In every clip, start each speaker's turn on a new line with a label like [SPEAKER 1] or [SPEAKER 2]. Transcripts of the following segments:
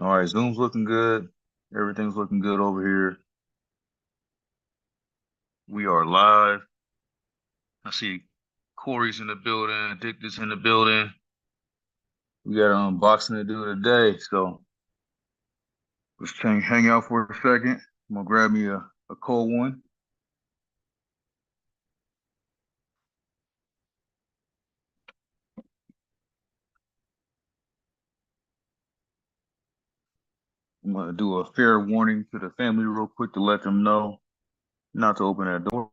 [SPEAKER 1] All right, Zoom's looking good. Everything's looking good over here. We are live. I see Corey's in the building, Dick is in the building. We got an unboxing to do today, so let's hang out for a second. I'm gonna grab me a cold one. I'm gonna do a fair warning to the family real quick to let them know not to open that door.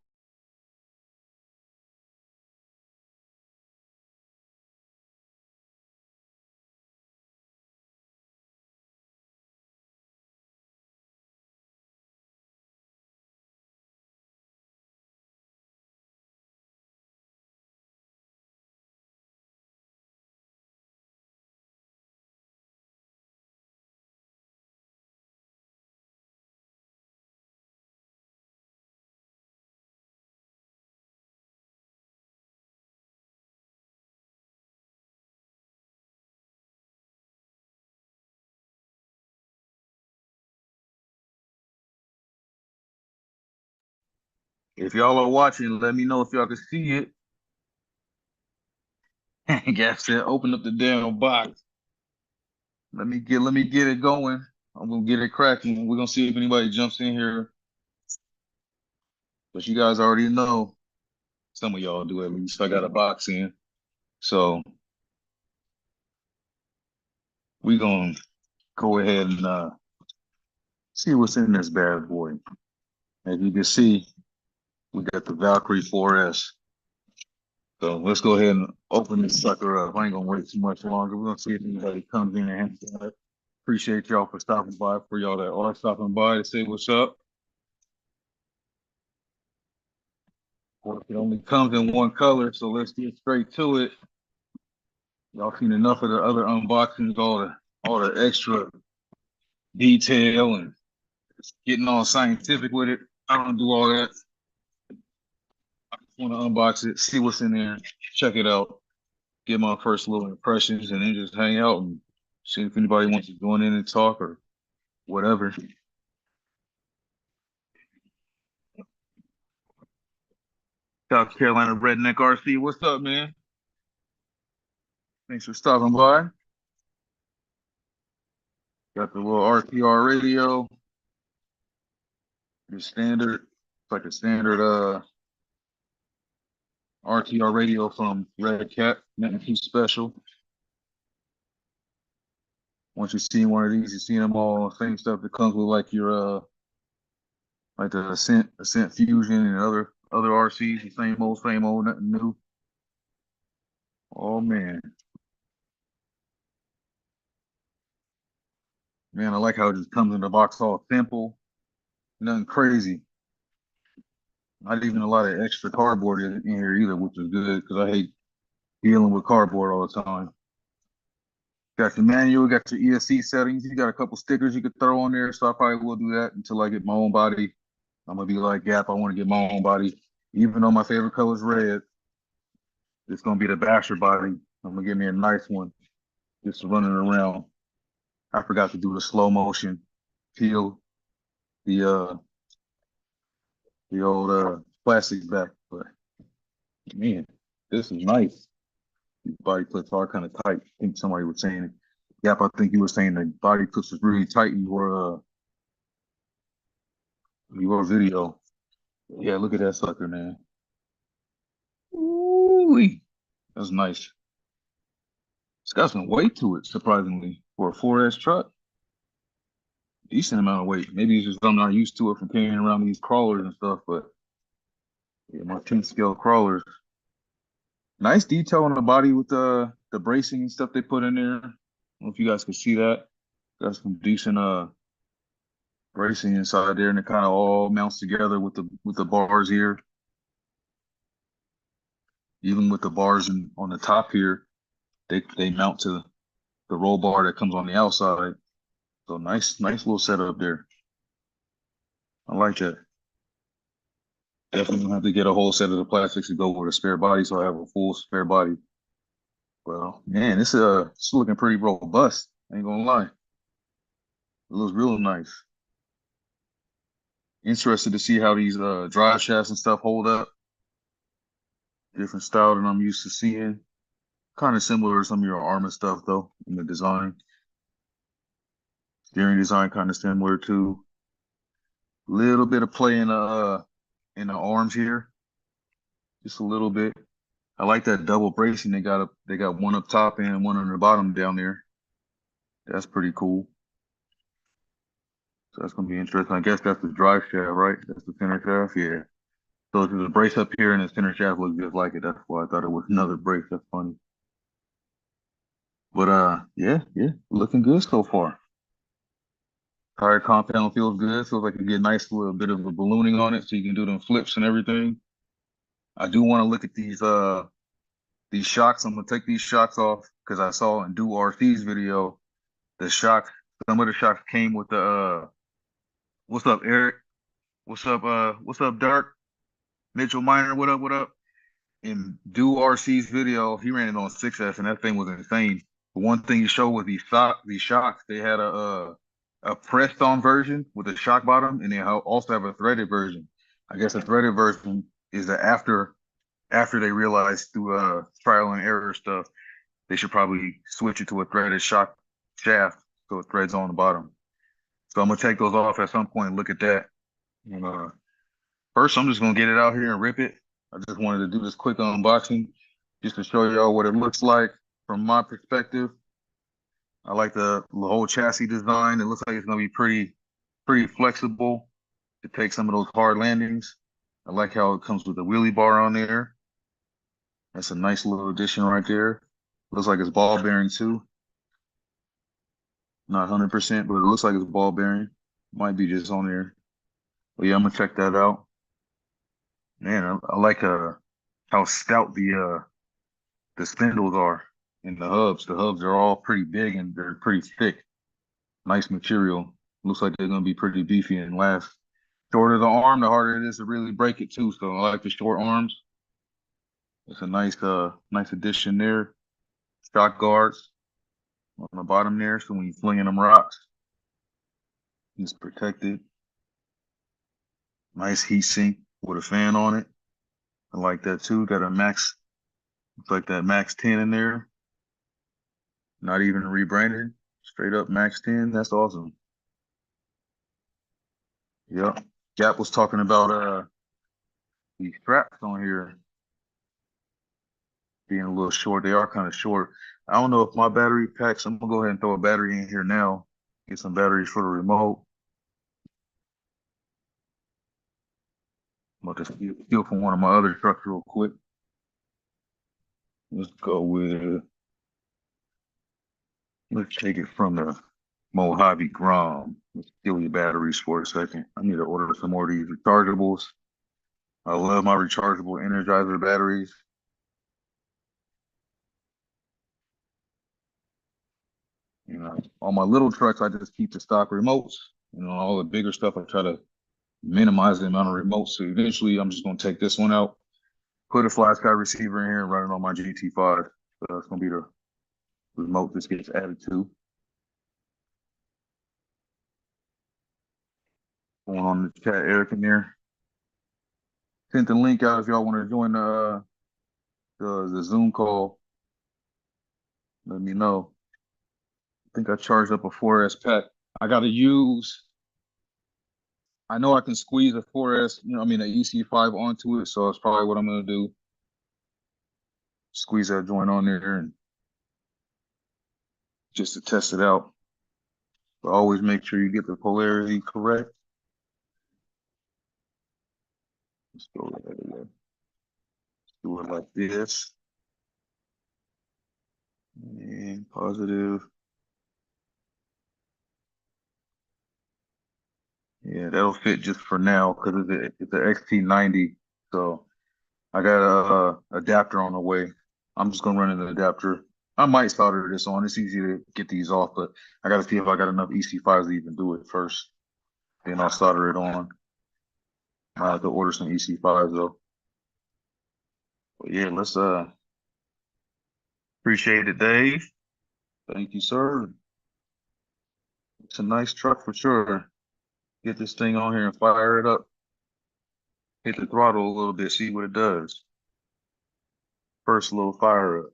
[SPEAKER 1] If y'all are watching, let me know if y'all can see it. Gas said, open up the damn box. Let me get it going. I'm gonna get it cracking. We're gonna see if anybody jumps in here. But you guys already know, some of y'all do at least. I got a box in. So we gonna go ahead and see what's in this bad boy. As you can see, we got the Valkyrie 4S. So let's go ahead and open this sucker up. I ain't gonna wait too much longer. We're gonna see if anybody comes in and hands it. Appreciate y'all for stopping by. For y'all that are stopping by to say what's up. Of course, it only comes in one color, so let's get straight to it. Y'all seen enough of the other unboxings, all the extra detail and getting all scientific with it. I don't do all that. I just want to unbox it, see what's in there, check it out, get my first little impressions, and then just hang out and see if anybody wants to join in and talk or whatever. South Carolina Redneck RC, what's up, man? Thanks for stopping by. Got the little RTR radio, the standard, it's like a standard RTR radio from Red Cat, nothing too special. Once you see one of these, you see them all same stuff that comes with like your like the Ascent Fusion and other RCs, the same old, nothing new. Oh man, I like how it just comes in the box all simple, nothing crazy. Not even a lot of extra cardboard in here either, which is good because I hate dealing with cardboard all the time. Got your manual, got your ESC settings. You got a couple stickers you could throw on there, so I probably will do that until I get my own body. I'm gonna be like Gap. I want to get my own body, even though my favorite color is red. It's gonna be the Basher body. I'm gonna get me a nice one, just running around. I forgot to do the slow motion peel the the old plastic back, but man, this is nice. These body clips are kind of tight. I think somebody was saying it. Yep, I think you were saying the body clips was really tight in your video. Yeah, look at that sucker, man. Ooh, that's nice. It's got some weight to it, surprisingly, for a 4S truck. Decent amount of weight. Maybe it's just I'm not used to it from carrying around these crawlers and stuff, but yeah, my 10 scale crawlers. Nice detail on the body with the bracing and stuff they put in there. I don't know if you guys can see that. Got some decent bracing inside there, and it kind of all mounts together with the bars here. Even with the bars on the top here, they mount to the roll bar that comes on the outside. So nice little setup there. I like that. Definitely gonna have to get a whole set of the plastics to go with a spare body, so I have a full spare body. Well, man, it's looking pretty robust. Ain't gonna lie. It looks real nice. Interested to see how these drive shafts and stuff hold up. Different style than I'm used to seeing. Kind of similar to some of your Armor stuff though in the design. Steering design kind of similar too. Little bit of play in the arms here, just a little bit. I like that double bracing. They got one up top and one on the bottom down there. That's pretty cool. So that's gonna be interesting. I guess that's the drive shaft, right? That's the center shaft, yeah. So there's a brace up here and the center shaft looks just like it. That's why I thought it was another brace. That's funny. But yeah, looking good so far. Tire compound feels good. Feels like you get a nice little bit of a ballooning on it, so you can do them flips and everything. I do want to look at these shocks. I'm gonna take these shocks off because I saw in Do RC's video the shock. Some of the shocks came with the what's up, Eric? What's up, Dark? Mitchell Minor, what up, what up? In Do RC's video, he ran it on 6S and that thing was insane. The one thing he showed was these shocks. They had a pressed on version with a shock bottom, and they also have a threaded version. I guess the threaded version is the after they realized through trial and error stuff, they should probably switch it to a threaded shock shaft so it threads on the bottom. So I'm gonna take those off at some point and look at that. And, first, I'm just gonna get it out here and rip it. I just wanted to do this quick unboxing just to show y'all what it looks like from my perspective. I like the whole chassis design. It looks like it's gonna be pretty flexible to take some of those hard landings. I like how it comes with the wheelie bar on there. That's a nice little addition right there. Looks like it's ball bearing too. Not 100%, but it looks like it's ball bearing. Might be just on there. But yeah, I'm gonna check that out. Man, I like how stout the spindles are and the hubs. The hubs are all pretty big and they're pretty thick. Nice material. Looks like they're gonna be pretty beefy and last. Shorter the arm, the harder it is to really break it too. So I like the short arms. It's a nice addition there. Shock guards on the bottom there, so when you're flinging them rocks, it's protected. Nice heat sink with a fan on it. I like that too. Got a max, looks like that max 10 in there. Not even rebranded. Straight up max 10. That's awesome. Yep. Gap was talking about these straps on here being a little short. They are kind of short. I don't know if my battery packs. I'm gonna go ahead and throw a battery in here now. Get some batteries for the remote. I'm about to steal from one of my other trucks real quick. Let's go with, let's take it from the Mojave Grom. Let's steal your batteries for a second. I need to order some more of these rechargeables. I love my rechargeable Energizer batteries. You know, on my little trucks, I just keep the stock remotes. You know, all the bigger stuff, I try to minimize the amount of remotes. So eventually, I'm just going to take this one out, put a fly sky receiver in here, and run it on my GT5. So that's going to be the remote this gets added to. Going on the chat, Eric in there. Sent the link out if y'all want to join the Zoom call. Let me know. I think I charged up a 4S pack. I got to use. I know I can squeeze a 4S, you know, I mean, an EC5 onto it, so that's probably what I'm gonna do. Squeeze that joint on there and just to test it out. But always make sure you get the polarity correct. Let's go ahead and do it like this. And positive. Yeah, that'll fit just for now because it's an XT90. So I got a adapter on the way. I'm just gonna run an adapter. I might solder this on. It's easy to get these off, but I gotta see if I got enough EC5s to even do it first. Then I'll solder it on. I have to order some EC5s though. But yeah, let's appreciate it, Dave. Thank you, sir. It's a nice truck for sure. Get this thing on here and fire it up. Hit the throttle a little bit, see what it does. First little fire up.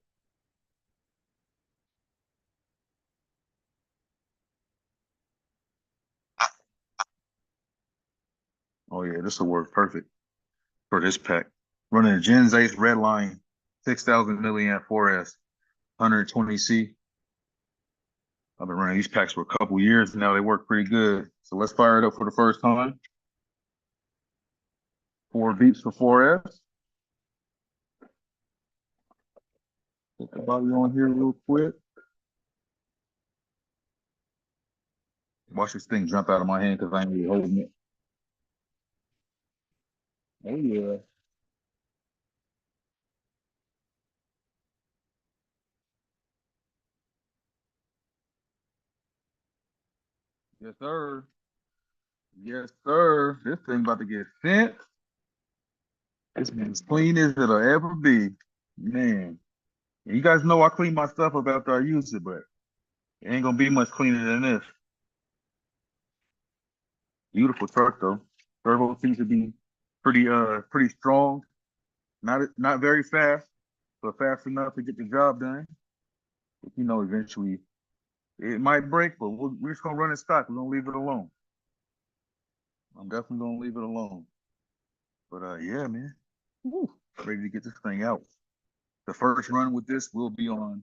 [SPEAKER 1] Oh yeah, this will work perfect for this pack. Running a Gen Ace Redline 6,000 milliamp 4S, 120C. I've been running these packs for a couple years now. They work pretty good. So let's fire it up for the first time. 4 beeps for 4S. Put the body on here real quick. Watch this thing jump out of my hand because I ain't really holding it. Oh yeah. Yes, sir. Yes, sir. This thing about to get sent. It's been as clean as it'll ever be. Man. You guys know I clean my stuff up after I use it, but it ain't gonna be much cleaner than this. Beautiful truck though. Turbo seems to be pretty strong. Not very fast, but fast enough to get the job done. But you know, eventually it might break, but we're just gonna run it stock. We're gonna leave it alone. I'm definitely gonna leave it alone. But yeah, man. Woo. Ready to get this thing out. The first run with this will be on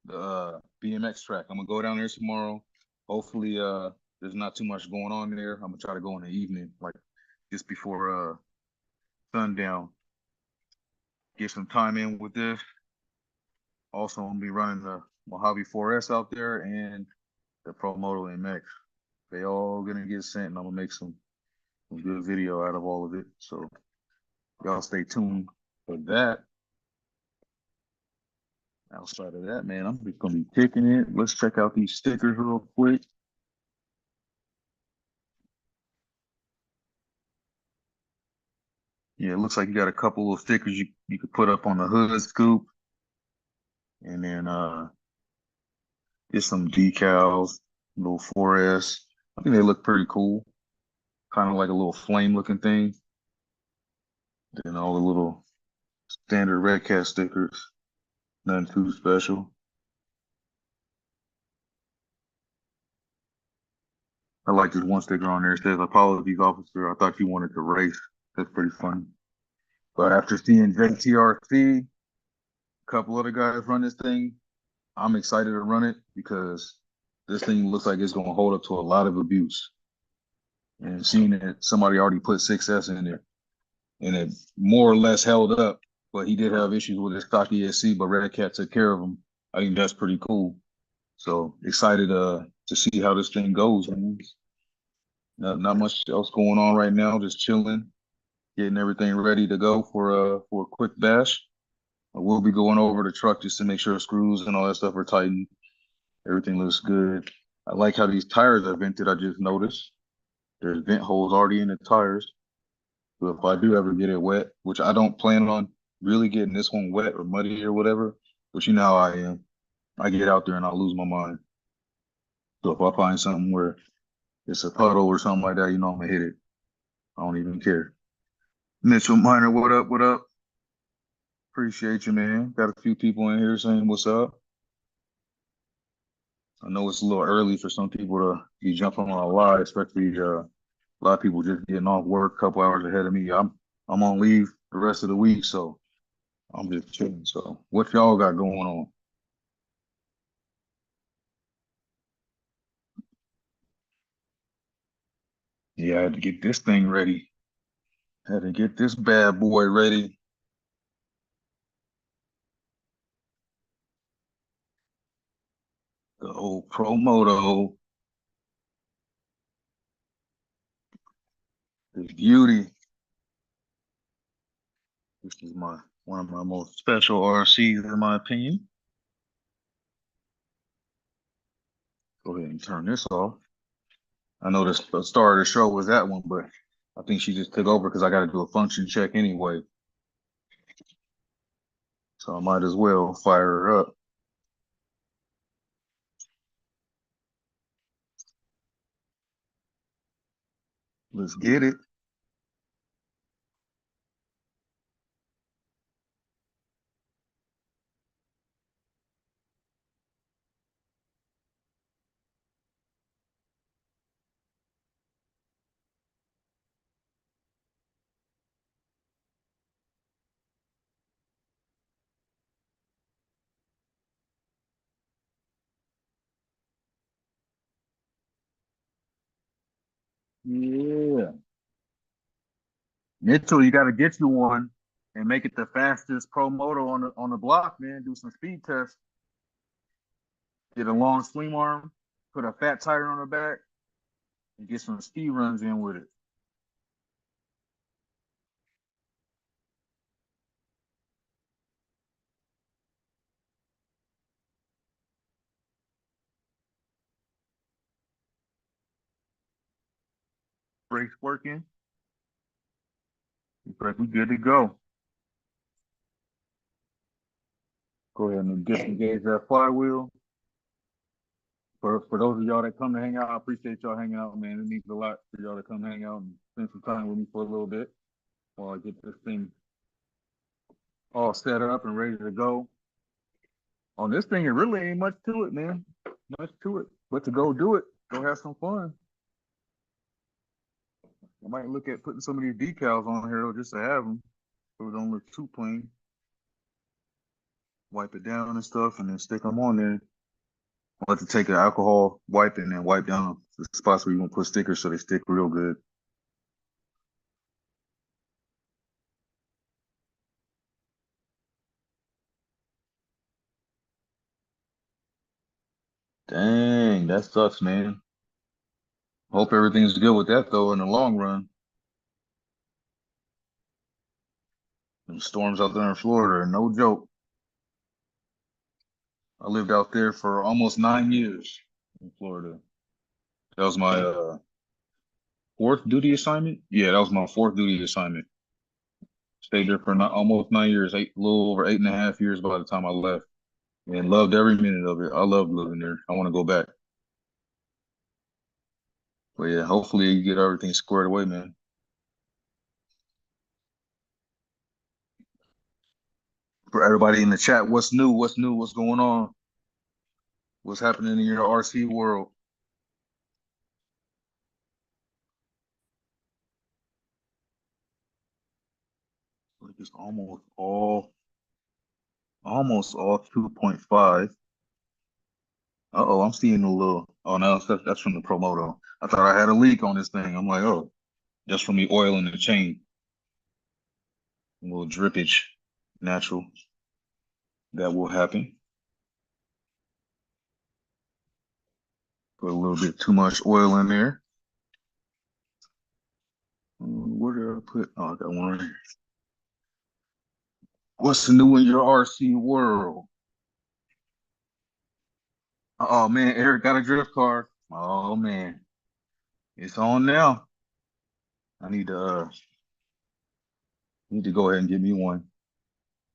[SPEAKER 1] the BMX track. I'm gonna go down there tomorrow. Hopefully, there's not too much going on there. I'm gonna try to go in the evening, like just before sundown. Get some time in with this. Also, I'm gonna be running the Mojave 4S out there and the Pro Moto MX. They all gonna get sent, and I'm gonna make some good video out of all of it. So y'all stay tuned for that. Outside of that, man, I'm just gonna be kicking it. Let's check out these stickers real quick. Yeah, it looks like you got a couple of stickers you could put up on the hood scoop, and then get some decals, little 4S. I think they look pretty cool, kind of like a little flame looking thing. Then all the little standard Red Cat stickers, nothing too special. I like this one sticker on there. It says, "Apologies, officer. I thought you wanted to race." That's pretty funny. But after seeing JTRC, a couple other guys run this thing, I'm excited to run it because this thing looks like it's going to hold up to a lot of abuse. And seeing that somebody already put 6S in there and it more or less held up, but he did have issues with his stock ESC, but Red Cat took care of him. I think that's pretty cool. So excited to see how this thing goes, man. Not much else going on right now, just chilling, getting everything ready to go for a quick bash. We'll be going over the truck just to make sure screws and all that stuff are tightened. Everything looks good. I like how these tires are vented. I just noticed there's vent holes already in the tires. So if I do ever get it wet, which I don't plan on really getting this one wet or muddy or whatever, but you know how I am. I get out there and I lose my mind. So if I find something where it's a puddle or something like that, you know I'm gonna hit it. I don't even care. Mitchell Minor, what up? What up? Appreciate you, man. Got a few people in here saying what's up. I know it's a little early for some people to be jumping on a live, especially a lot of people just getting off work a couple hours ahead of me. I'm on leave the rest of the week, so I'm just chilling. So what y'all got going on? Yeah, I had to get this thing ready. Had to get this bad boy ready. The old Pro Moto, this beauty. This is my one of my most special RCs in my opinion. Go ahead and turn this off. I know the star of the show was that one, but I think she just took over because I got to do a function check anyway. So I might as well fire her up. Let's get it. Yeah. Mitchell, you got to get you one and make it the fastest pro moto on the block, man. Do some speed tests. Get a long swing arm, put a fat tire on the back, and get some speed runs in with it. Brakes working. We good to go. Go ahead and disengage that flywheel. For those of y'all that come to hang out, I appreciate y'all hanging out, man. It means a lot for y'all to come hang out and spend some time with me for a little bit while I get this thing all set up and ready to go. On this thing, it really ain't much to it, man. Much to it. But to go do it, go have some fun. I might look at putting some of these decals on here just to have them so it don't look too plain. Wipe it down and stuff and then stick them on there. I'll have to take an alcohol wipe and then wipe down the spots where you're going to put stickers so they stick real good. Dang, that sucks, man. Hope everything's good with that, though, in the long run. Them storms out there in Florida are no joke. I lived out there for almost 9 years in Florida. That was my fourth duty assignment. Yeah, that was my fourth duty assignment. Stayed there for almost 9 years, a little over 8.5 years by the time I left, and loved every minute of it. I love living there. I want to go back. But yeah, hopefully you get everything squared away, man. For everybody in the chat, what's new? What's new? What's going on? What's happening in your RC world? Like it's almost all 2.5. Uh-oh, I'm seeing a little. Oh no, that's from the Promoto. I thought I had a leak on this thing. I'm like, oh, just from the oil in the chain. A little drippage, natural. That will happen. Put a little bit too much oil in there. Where did I put? Oh, I got one right here. What's new in your RC world? Oh man, Eric got a drift car. Oh man, it's on now. I need to go ahead and get me one.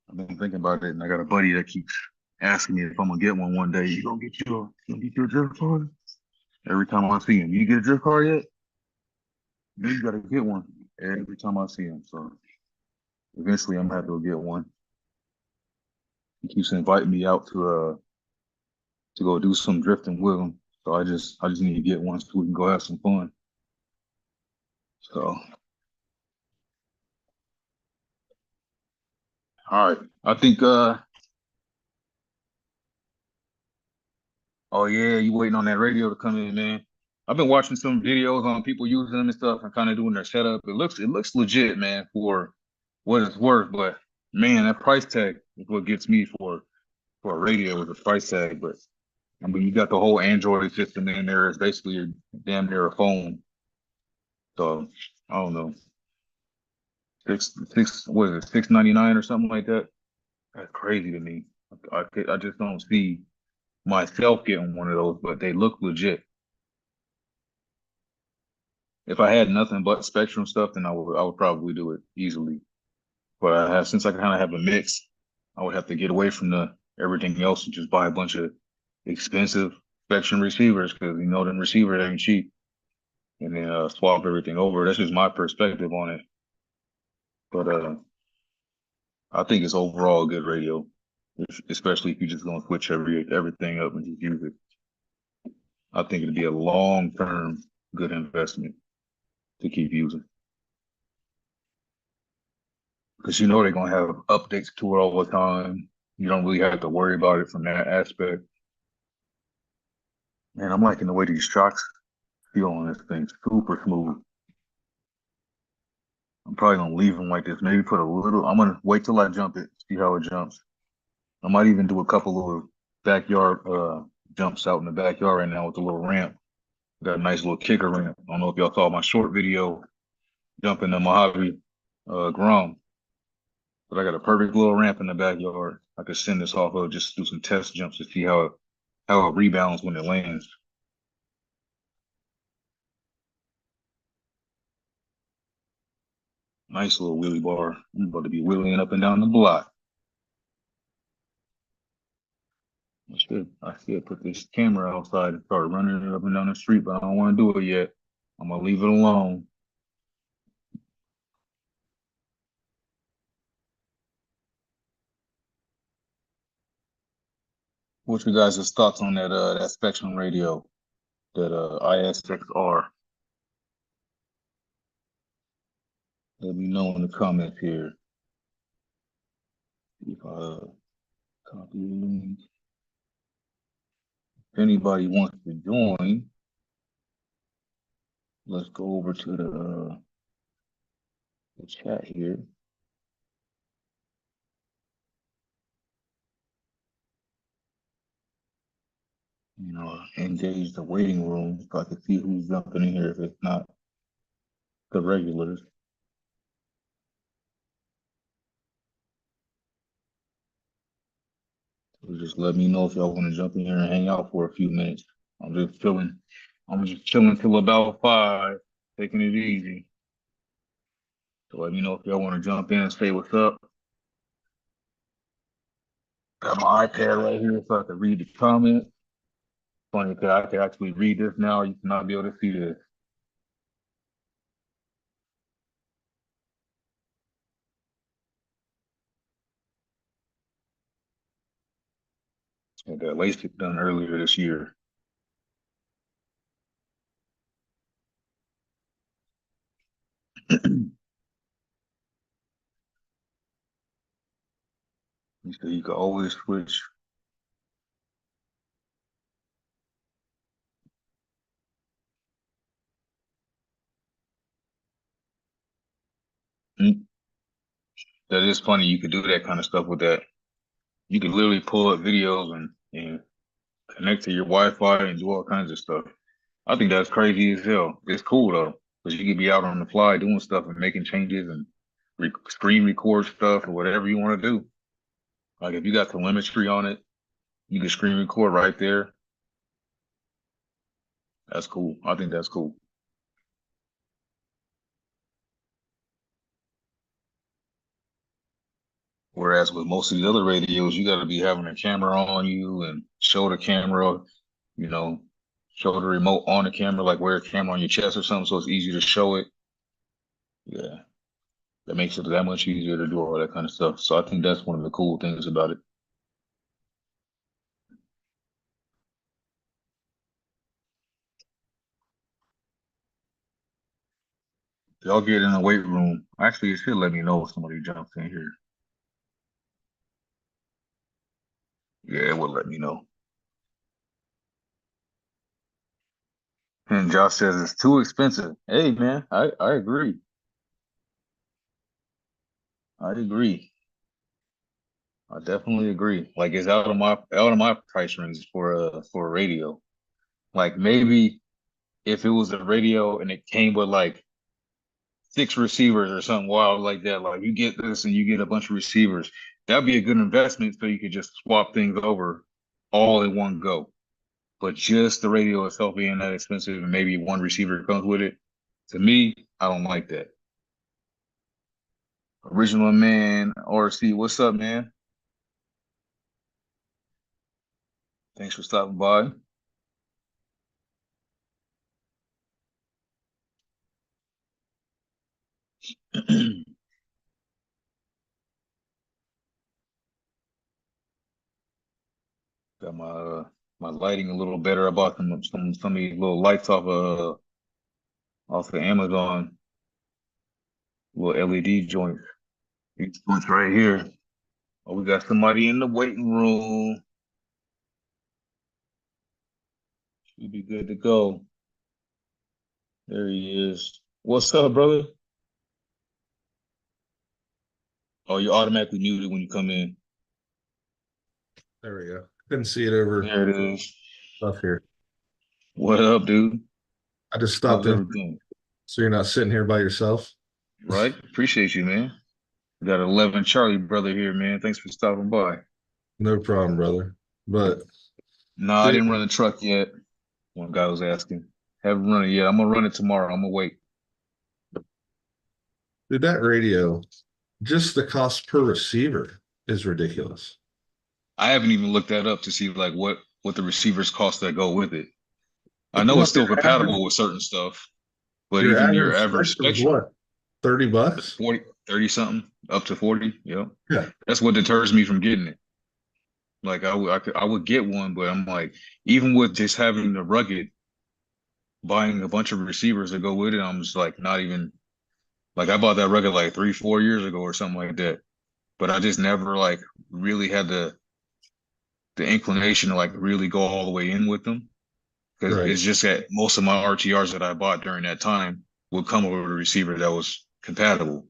[SPEAKER 1] I've been thinking about it, and I got a buddy that keeps asking me if I'm gonna get one day. You gonna get your drift car? Every time I see him, you get a drift car yet? You gotta get one every time I see him. So eventually, I'm gonna have to go get one. He keeps inviting me out to go do some drifting with him. So I just need to get one so we can go have some fun. So all right, I think oh yeah, you waiting on that radio to come in, man. I've been watching some videos on people using them and stuff and kind of doing their setup. It looks legit, man, for what it's worth. But man, that price tag is what gets me for a radio with a price tag. But I mean, you got the whole Android system in there. It's basically damn near a phone. So I don't know, what is it, 699 or something like that? That's crazy to me. I just don't see myself getting one of those, but they look legit. If I had nothing but Spectrum stuff, then I would probably do it easily. But since I kind of have a mix, I would have to get away from the everything else and just buy a bunch of expensive Spectrum receivers because them receivers ain't cheap. and then swap everything over. That's just my perspective on it. But I think it's overall good radio, especially if you're just gonna switch everything up and just use it. I think it'd be a long term good investment to keep using. Because you know they're gonna have updates to it all the time. You don't really have to worry about it from that aspect. Man, I'm liking the way these shocks feel on this thing. Super smooth. I'm probably gonna leave them like this. Maybe put a little. I'm gonna wait till I jump it, see how it jumps. I might even do a couple little backyard jumps out in the backyard right now with a little ramp. Got a nice little kicker ramp. I don't know if y'all saw my short video jumping the Mojave Grom, but I got a perfect little ramp in the backyard. I could send this off of, just do some test jumps to see how it rebounds when it lands. Nice little wheelie bar. I'm about to be wheeling up and down the block. I should put this camera outside and start running it up and down the street, but I don't want to do it yet. I'm gonna leave it alone. What's your guys' thoughts on that Spectrum radio, that ISXR? Let me know in the comments here. If I copy the link. If anybody wants to join, let's go over to the chat here. You know, engage the waiting room so I can see who's jumping in here if it's not the regulars. So just let me know if y'all want to jump in here and hang out for a few minutes. I'm just chilling. I'm just chilling till about 5, taking it easy. So let me know if y'all want to jump in and say what's up. Got my iPad right here so I can read the comments. Funny because I can actually read this now. You cannot be able to see this. I got LASIK done earlier this year. So you can always switch. Mm, that is funny. You could do that kind of stuff with that. You could literally pull up videos and connect to your Wi-Fi and do all kinds of stuff. I think that's crazy as hell. It's cool though, because you could be out on the fly doing stuff and making changes and screen record stuff or whatever you want to do. Like if you got telemetry on it, you can screen record right there. That's cool. I think that's cool. Whereas with most of these other radios, you got to be having a camera on you and show the camera, you know, show the remote on the camera, like wear a camera on your chest or something, so it's easy to show it. Yeah, that makes it that much easier to do all that kind of stuff. So I think that's one of the cool things about it. Y'all get in the weight room. Actually, it should let me know if somebody jumps in here. Yeah, it will let me know. And Josh says it's too expensive. Hey man, I agree. I agree. I definitely agree. Like it's out of my price range for a radio. Like maybe if it was a radio and it came with like 6 receivers or something wild like that, like you get this and you get a bunch of receivers, that'd be a good investment so you could just swap things over all in one go. But just the radio itself being that expensive and maybe one receiver comes with it, to me, I don't like that. Original man, RC, what's up, man? Thanks for stopping by. Got my lighting a little better. I bought some of these little lights off of Amazon, little LED joints. These joints right here. Oh, we got somebody in the waiting room. Should be good to go. There he is. What's up, brother? Oh, you're automatically muted when you come in.
[SPEAKER 2] There we go. Couldn't see it over
[SPEAKER 1] There it is.
[SPEAKER 2] stuff here.
[SPEAKER 1] What up, dude?
[SPEAKER 2] I just stopped
[SPEAKER 1] How's
[SPEAKER 2] in
[SPEAKER 1] everything?
[SPEAKER 2] so you're not sitting here by yourself.
[SPEAKER 1] Right? Appreciate you, man. We got 11 Charlie brother here, man. Thanks for stopping by.
[SPEAKER 2] No problem, brother. But
[SPEAKER 1] No, I
[SPEAKER 2] dude,
[SPEAKER 1] didn't run the truck yet. One guy was asking. Haven't run it yet. I'm gonna run it tomorrow. I'm gonna wait.
[SPEAKER 2] that radio, just the cost per receiver is ridiculous.
[SPEAKER 1] I haven't even looked that up to see like what the receivers cost that go with it. I know
[SPEAKER 2] Well,
[SPEAKER 1] it's still compatible with certain stuff, but
[SPEAKER 2] your
[SPEAKER 1] even your
[SPEAKER 2] average
[SPEAKER 1] average
[SPEAKER 2] spectrum is
[SPEAKER 1] spectrum,
[SPEAKER 2] what? 30 bucks?
[SPEAKER 1] 40, 30 something, up to 40. Yep.
[SPEAKER 2] Yeah.
[SPEAKER 1] That's what deters me from getting it. Like I would get one, but I'm like, even with just having the rugged, buying a bunch of receivers that go with it, I'm just like not even like I bought that rugged like 3, 4 years ago or something like that. But I just never like really had the inclination to like really go all the way in with them. Because
[SPEAKER 2] Right.
[SPEAKER 1] it's just that most of my RTRs that I bought during that time would come over a receiver that was compatible.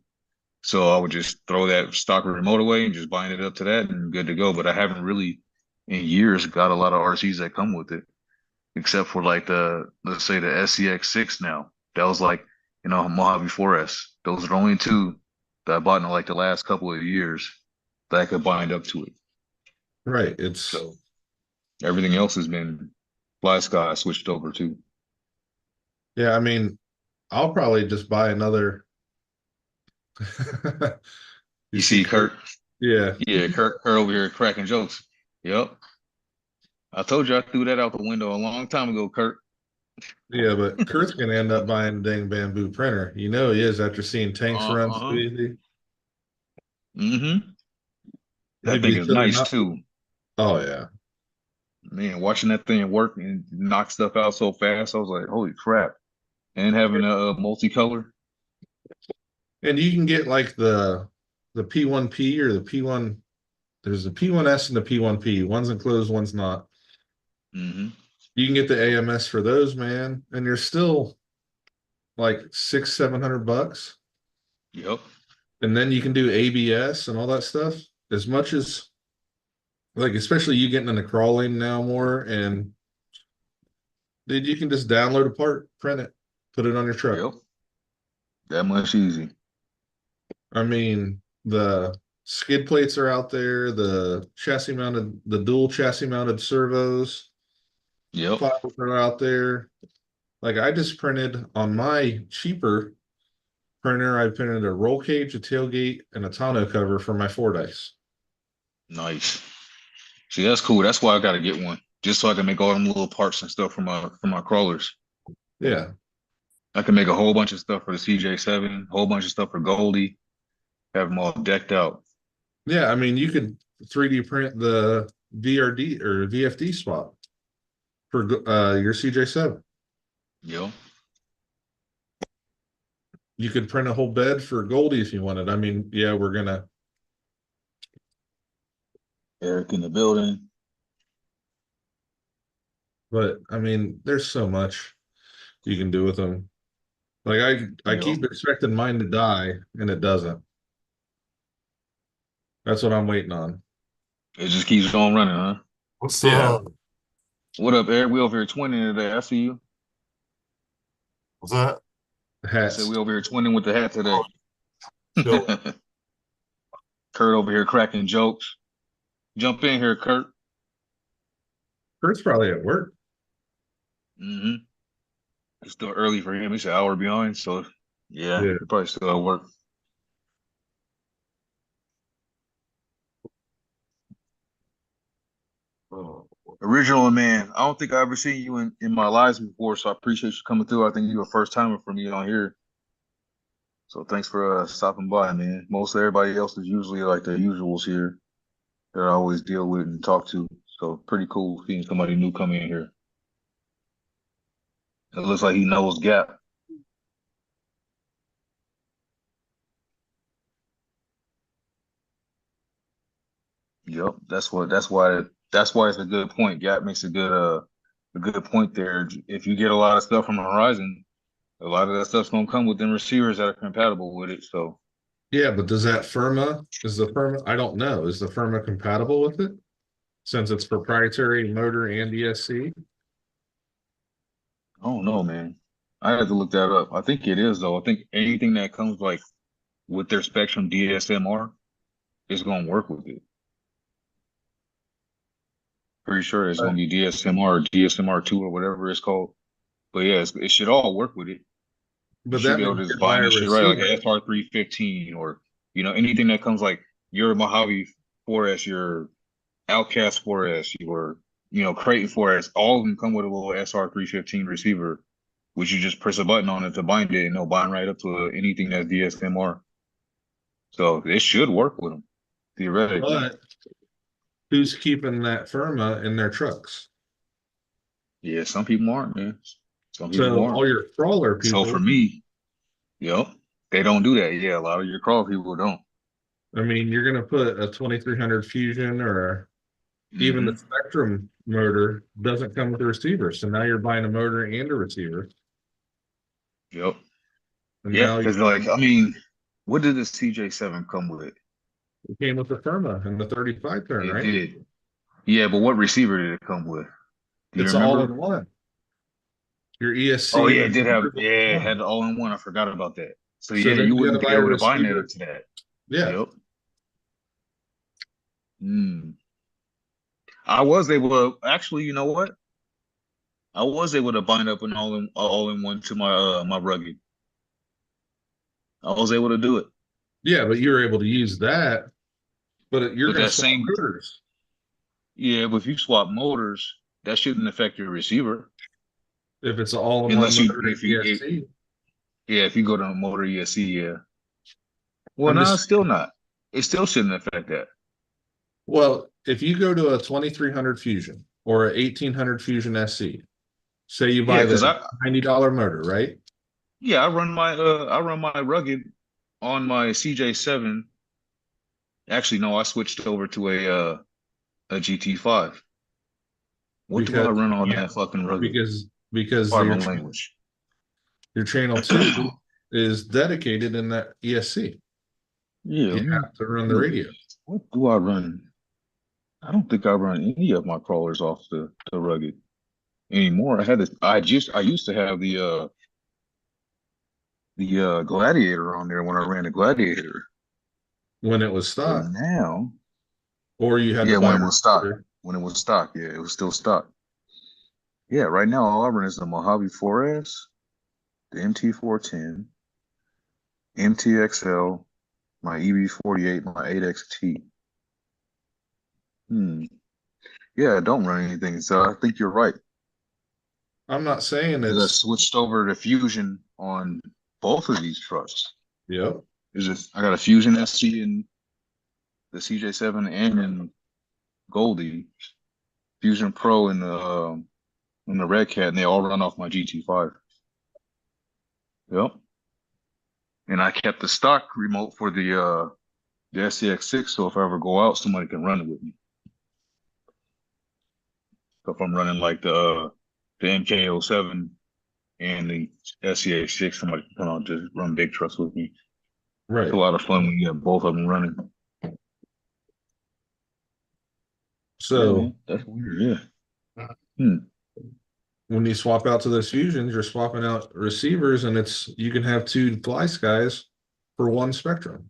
[SPEAKER 1] So I would just throw that stock remote away and just bind it up to that and good to go. But I haven't really in years got a lot of RCs that come with it, except for like let's say the SCX6 now. That was like, Mojave 4S. Those are the only two that I bought in like the last couple of years that I could bind up to it.
[SPEAKER 2] Right. It's
[SPEAKER 1] So everything else has been Fly Sky I switched over to.
[SPEAKER 2] yeah, I mean, I'll probably just buy another. You
[SPEAKER 1] You
[SPEAKER 2] see
[SPEAKER 1] see
[SPEAKER 2] Kurt?
[SPEAKER 1] Kurt?
[SPEAKER 2] Yeah.
[SPEAKER 1] Yeah, Kurt over here cracking jokes. Yep. I told you I threw that out the window a long time ago, Kurt.
[SPEAKER 2] Yeah, but Kurt's gonna end up buying a dang bamboo printer. You know he is after seeing tanks run so
[SPEAKER 1] Uh-huh.
[SPEAKER 2] easy.
[SPEAKER 1] Mm-hmm. That
[SPEAKER 2] He'd
[SPEAKER 1] thing
[SPEAKER 2] be
[SPEAKER 1] is
[SPEAKER 2] silly
[SPEAKER 1] nice
[SPEAKER 2] not.
[SPEAKER 1] too.
[SPEAKER 2] Oh yeah.
[SPEAKER 1] Man, watching that thing work and knock stuff out so fast, I was like, holy crap. And having a multicolor.
[SPEAKER 2] And you can get like the P1P or the P1. There's the P1S and the P1P. One's enclosed, one's not.
[SPEAKER 1] Mm-hmm.
[SPEAKER 2] You can get the AMS for those, man, and you're still like 600-700 bucks.
[SPEAKER 1] Yep.
[SPEAKER 2] And then you can do ABS and all that stuff. As much as like, especially you getting into crawling now more, and dude, you can just download a part, print it, put it on your truck.
[SPEAKER 1] Yep. That much easy.
[SPEAKER 2] I mean, the skid plates are out there, the dual chassis mounted servos
[SPEAKER 1] Yep.
[SPEAKER 2] files are out there. Like I just printed on my cheaper printer, I printed a roll cage, a tailgate, and a tonneau cover for my Fordice.
[SPEAKER 1] Nice. See, that's cool. That's why I gotta get one. Just so I can make all them little parts and stuff for my crawlers.
[SPEAKER 2] Yeah.
[SPEAKER 1] I can make a whole bunch of stuff for the CJ7, a whole bunch of stuff for Goldie, have them all decked out.
[SPEAKER 2] Yeah, I mean you could 3D print the VRD or VFD spot for your CJ7.
[SPEAKER 1] Yep.
[SPEAKER 2] You could print a whole bed for Goldie if you wanted. I mean, yeah, we're gonna,
[SPEAKER 1] Eric in the building.
[SPEAKER 2] but I mean, there's so much you can do with them. Like I
[SPEAKER 1] Yep.
[SPEAKER 2] keep expecting mine to die and it doesn't. That's what I'm waiting on.
[SPEAKER 1] It just keeps on running, huh?
[SPEAKER 3] What's
[SPEAKER 2] Yeah,
[SPEAKER 1] What up, Eric? We over here twinning today. I see you.
[SPEAKER 3] what's that?
[SPEAKER 1] I said we
[SPEAKER 2] hats.
[SPEAKER 1] over here twinning with the hat today.
[SPEAKER 3] Oh, chill.
[SPEAKER 1] Kurt over here cracking jokes. Jump in here, Kurt.
[SPEAKER 2] Kurt's probably at work.
[SPEAKER 1] Mm-hmm. It's still early for him. He's an hour behind, so yeah,
[SPEAKER 2] Yeah.
[SPEAKER 1] he probably still at work.
[SPEAKER 3] Oh,
[SPEAKER 1] Original man, I don't think I ever seen you in my lives before, so I appreciate you coming through. I think you're a first timer for me on here. So thanks for stopping by, man. Most everybody else is usually like the usuals here that I always deal with and talk to. So pretty cool seeing somebody new come in here. It looks like he knows Gap. Yep, that's why it's a good point. Gap makes a good point there. If you get a lot of stuff from Horizon, a lot of that stuff's gonna come with them receivers that are compatible with it. So
[SPEAKER 2] Yeah, but does that is the Firma, I don't know, is the Firma compatible with it? Since it's proprietary motor and ESC?
[SPEAKER 1] I don't know, man. I have to look that up. I think it is though. I think anything that comes like with their Spectrum DSMR is gonna work with it. Pretty sure it's gonna be DSMR or DSMR2 or whatever it's called. But yeah, it should all work with it. You
[SPEAKER 2] But
[SPEAKER 1] should
[SPEAKER 2] that
[SPEAKER 1] be able
[SPEAKER 2] means
[SPEAKER 1] to
[SPEAKER 2] you
[SPEAKER 1] just
[SPEAKER 2] can buy
[SPEAKER 1] bind
[SPEAKER 2] a
[SPEAKER 1] this shit right, like
[SPEAKER 2] receiver.
[SPEAKER 1] an SR315 or anything that comes like your Mojave 4S, your Outcast 4S, your Creighton 4S. All of them come with a little SR315 receiver, which you just press a button on it to bind it, and they'll bind right up to anything that's DSMR. So it should work with them theoretically.
[SPEAKER 2] But who's keeping that Firma in their trucks?
[SPEAKER 1] Yeah, some people aren't, man. Some people
[SPEAKER 2] So
[SPEAKER 1] aren't.
[SPEAKER 2] all your crawler
[SPEAKER 1] So for
[SPEAKER 2] people,
[SPEAKER 1] me, yep, they don't do that. Yeah, a lot of your crawl people don't.
[SPEAKER 2] I mean, you're gonna put a 2300 Fusion or even the
[SPEAKER 1] Hmm.
[SPEAKER 2] Spectrum motor doesn't come with a receiver. So now you're buying a motor and a receiver.
[SPEAKER 1] Yep.
[SPEAKER 2] And
[SPEAKER 1] Yeah,
[SPEAKER 2] now you
[SPEAKER 1] because like I mean, what did the CJ7 come with?
[SPEAKER 2] came with the Firma and the 35 turn,
[SPEAKER 1] It
[SPEAKER 2] right?
[SPEAKER 1] did. Yeah, but what receiver did it come with? Do you
[SPEAKER 2] It's all in
[SPEAKER 1] remember?
[SPEAKER 2] one. Your
[SPEAKER 1] Oh
[SPEAKER 2] ESC
[SPEAKER 1] yeah, it did have.
[SPEAKER 2] receiver is all in
[SPEAKER 1] Yeah, it
[SPEAKER 2] one.
[SPEAKER 1] had the all-in-one. I forgot about that. So
[SPEAKER 2] So
[SPEAKER 1] yeah,
[SPEAKER 2] then
[SPEAKER 1] you
[SPEAKER 2] you got to
[SPEAKER 1] wouldn't be
[SPEAKER 2] buy a
[SPEAKER 1] able to bind that
[SPEAKER 2] receiver.
[SPEAKER 1] up to that.
[SPEAKER 2] Yeah.
[SPEAKER 1] Yep. Hmm. I was able to actually. You know what? I was able to bind up an all-in-one to my rugged. I was able to do it.
[SPEAKER 2] Yeah, but you're able to use that, but you're
[SPEAKER 1] But
[SPEAKER 2] going to
[SPEAKER 1] that
[SPEAKER 2] swap
[SPEAKER 1] same,
[SPEAKER 2] motors.
[SPEAKER 1] yeah, but if you swap motors, that shouldn't affect your receiver
[SPEAKER 2] If it's an all-in-one
[SPEAKER 1] unless you
[SPEAKER 2] motor and
[SPEAKER 1] if you it,
[SPEAKER 2] ESC,
[SPEAKER 1] yeah, if you go to a motor ESC, yeah. Well,
[SPEAKER 2] I'm
[SPEAKER 1] no, it's
[SPEAKER 2] just
[SPEAKER 1] still not. It still shouldn't affect that.
[SPEAKER 2] well, if you go to a 2300 Fusion or a 1800 Fusion SC, say you
[SPEAKER 1] Yeah,
[SPEAKER 2] buy
[SPEAKER 1] because
[SPEAKER 2] the $90 motor, right?
[SPEAKER 1] I run my rugged on my CJ7. Actually, no, I switched over to a GT5. What do I
[SPEAKER 2] Because
[SPEAKER 1] run on that fucking rugged?
[SPEAKER 2] because
[SPEAKER 1] Pardon my language.
[SPEAKER 2] your channel 2 is dedicated in that ESC.
[SPEAKER 1] Yeah,
[SPEAKER 2] You
[SPEAKER 1] let me
[SPEAKER 2] have to run the
[SPEAKER 1] look.
[SPEAKER 2] radio.
[SPEAKER 1] What do I run? I don't think I run any of my crawlers off the rugged anymore. I used to have the Gladiator on there when I ran the Gladiator,
[SPEAKER 2] When it was
[SPEAKER 1] but
[SPEAKER 2] stock,
[SPEAKER 1] now,
[SPEAKER 2] or you had to
[SPEAKER 1] yeah,
[SPEAKER 2] buy
[SPEAKER 1] when
[SPEAKER 2] a
[SPEAKER 1] it was stock,
[SPEAKER 2] receiver.
[SPEAKER 1] yeah, it was still stock. Yeah, right now all I run is the Mojave 4S, the MT410, MTXL, my EB48, my 8XT. Hmm. Yeah, I don't run anything, so I think you're right
[SPEAKER 2] I'm not saying
[SPEAKER 1] because I
[SPEAKER 2] it's,
[SPEAKER 1] switched over to Fusion on both of these trucks.
[SPEAKER 2] yep.
[SPEAKER 1] I got a Fusion SC in the CJ7 and in Goldie, Fusion Pro in the Red Cat, and they all run off my GT5. Yep. And I kept the stock remote for the SCX6, so if I ever go out, somebody can run it with me. So if I'm running like the MK07 and the SCX6, somebody can come out and just run big trucks with me. It's a
[SPEAKER 2] Right.
[SPEAKER 1] lot of fun when you have both of them running. Yeah,
[SPEAKER 2] So
[SPEAKER 1] man, that's weird. Yeah. Hmm.
[SPEAKER 2] when you swap out to those fusions, you're swapping out receivers, and you can have two fly skies for one spectrum.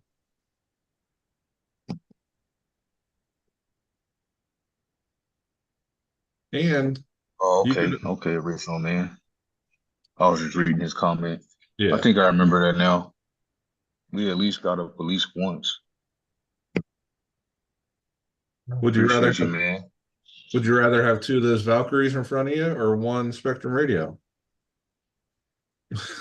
[SPEAKER 2] And
[SPEAKER 1] Oh,
[SPEAKER 2] you
[SPEAKER 1] okay.
[SPEAKER 2] can,
[SPEAKER 1] Okay, original man. I was just reading his comment. I
[SPEAKER 2] yeah.
[SPEAKER 1] think I remember that now. We at least got up at least once.
[SPEAKER 2] Would you rather
[SPEAKER 1] Appreciate you, man.
[SPEAKER 2] would you rather have two of those Valkyries in front of you or one Spectrum radio?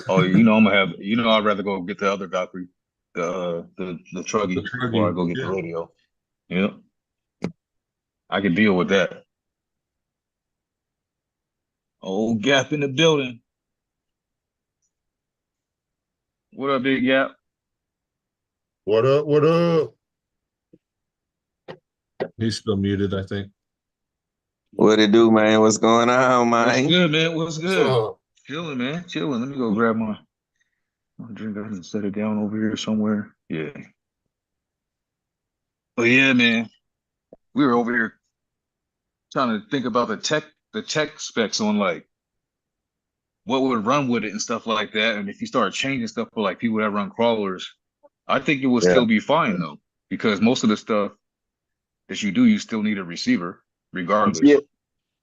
[SPEAKER 1] Oh, you know I'm gonna have. You know I'd rather go get the other Valkyrie, the
[SPEAKER 2] The
[SPEAKER 1] truggy before I
[SPEAKER 2] truggy,
[SPEAKER 1] go get the
[SPEAKER 2] yeah.
[SPEAKER 1] radio. Yep, I can deal with that. Old Gap in the building. What up, big Gap?
[SPEAKER 3] What up? What up?
[SPEAKER 2] He's still muted, I think.
[SPEAKER 4] What it do, man? What's going on,
[SPEAKER 1] What's
[SPEAKER 4] man?
[SPEAKER 1] good, man? What's
[SPEAKER 3] What's
[SPEAKER 1] good?
[SPEAKER 3] up?
[SPEAKER 1] Chilling, man. Chilling. Let me go grab my drink. I can set it down over here somewhere. Yeah. But yeah, man. We were over here trying to think about the tech specs on like what would run with it and stuff like that. And if you start changing stuff for like people that run crawlers, I think it will
[SPEAKER 4] Yeah.
[SPEAKER 1] still be fine though, because most of the stuff that you do, you still need a receiver regardless.
[SPEAKER 4] Yeah,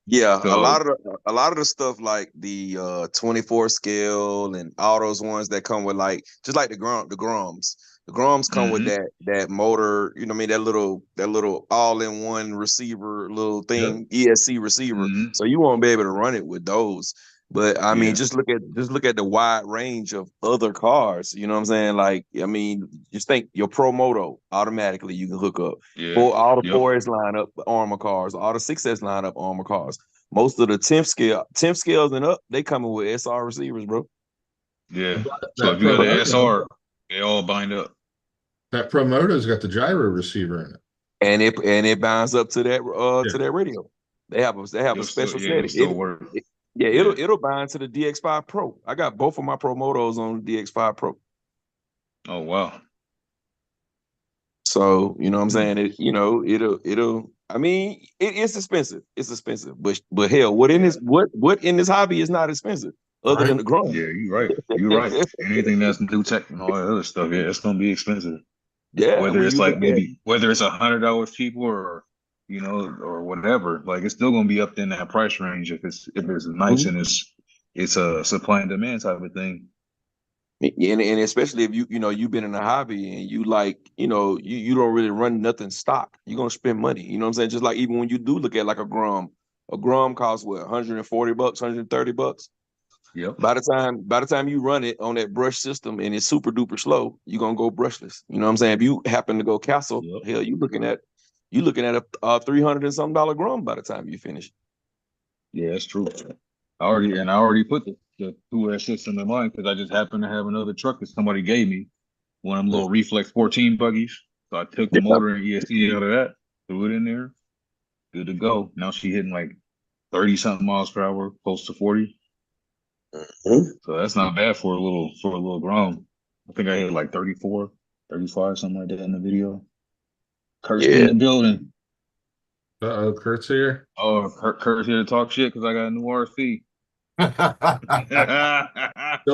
[SPEAKER 4] yeah.
[SPEAKER 1] So,
[SPEAKER 4] A lot of the stuff like the 24 scale and all those ones that come with like just like the Groms. The Groms come with
[SPEAKER 1] mhm,
[SPEAKER 4] that motor, you know what I mean, that little all-in-one receiver little
[SPEAKER 2] Yep.
[SPEAKER 4] thing, ESC receiver.
[SPEAKER 1] mhm,
[SPEAKER 4] So you won't be able to run it with those. But I mean,
[SPEAKER 1] yeah,
[SPEAKER 4] just look at the wide range of other cars. You know what I'm saying? Like, I mean, just think your Pro Moto automatically you can hook up.
[SPEAKER 1] yeah,
[SPEAKER 4] For all the
[SPEAKER 1] yep,
[SPEAKER 4] 4S lineup armor cars, all the 6S lineup armor cars. Most of the 10th scales and up, they coming with SR receivers, bro.
[SPEAKER 1] yeah. So
[SPEAKER 2] That
[SPEAKER 1] if you got the
[SPEAKER 2] Promoto,
[SPEAKER 1] SR, they all bind up.
[SPEAKER 2] that Promoto's got the gyro receiver in it.
[SPEAKER 4] And it binds up to that
[SPEAKER 2] Yeah.
[SPEAKER 4] radio. They have a special
[SPEAKER 1] It'll
[SPEAKER 4] setting.
[SPEAKER 1] still work.
[SPEAKER 4] Yeah,
[SPEAKER 1] Yeah,
[SPEAKER 4] it'll bind to the DX5 Pro. I got both of my Pro Motos on the DX5 Pro.
[SPEAKER 1] oh wow.
[SPEAKER 4] So, you know what I'm
[SPEAKER 1] Hmm.
[SPEAKER 4] saying? It'll I mean, it's expensive. It's expensive. But hell, what in
[SPEAKER 1] Yeah,
[SPEAKER 4] this hobby is not expensive other than
[SPEAKER 3] Right?
[SPEAKER 4] the Grom?
[SPEAKER 1] yeah, you're right. You're right. Anything that's new tech and all that other stuff, yeah, it's gonna be expensive.
[SPEAKER 4] Yeah,
[SPEAKER 1] Whether
[SPEAKER 4] when
[SPEAKER 1] it's
[SPEAKER 4] you
[SPEAKER 1] like
[SPEAKER 4] look at
[SPEAKER 1] maybe whether it's $100 cheaper or or whatever, like it's still gonna be up in that price range if it's nice
[SPEAKER 4] Mhm.
[SPEAKER 1] and it's a supply and demand type of thing.
[SPEAKER 4] And especially if you've been in a hobby and you like, you don't really run nothing stock. You're gonna spend money. You know what I'm saying? Just like even when you do look at like a Grom costs what, $140, $130.
[SPEAKER 1] Yep.
[SPEAKER 4] By the time you run it on that brush system and it's super duper slow, you're gonna go brushless. You know what I'm saying? If you happen to go castle,
[SPEAKER 1] Yep.
[SPEAKER 4] hell, you looking at a $300 and some dollar Grom by the time you finish.
[SPEAKER 1] Yeah, that's true. I already put the 2S system in mine because I just happen to have another truck that somebody gave me, one of them little Reflex 14 buggies. So I took the
[SPEAKER 4] Yeah.
[SPEAKER 1] motor and ESC out of that, threw it in there, good to go. Now she hitting like 30 something miles per hour, close to 40.
[SPEAKER 4] Mhm.
[SPEAKER 1] So that's not bad for a little Grom. I think I hit like 34, 35, something like that in the video. Kurt's in
[SPEAKER 4] Yeah.
[SPEAKER 1] the building.
[SPEAKER 2] Uh-oh, Kurt's here.
[SPEAKER 1] Oh, Kurt's here to talk shit because I got a new RC.
[SPEAKER 2] Still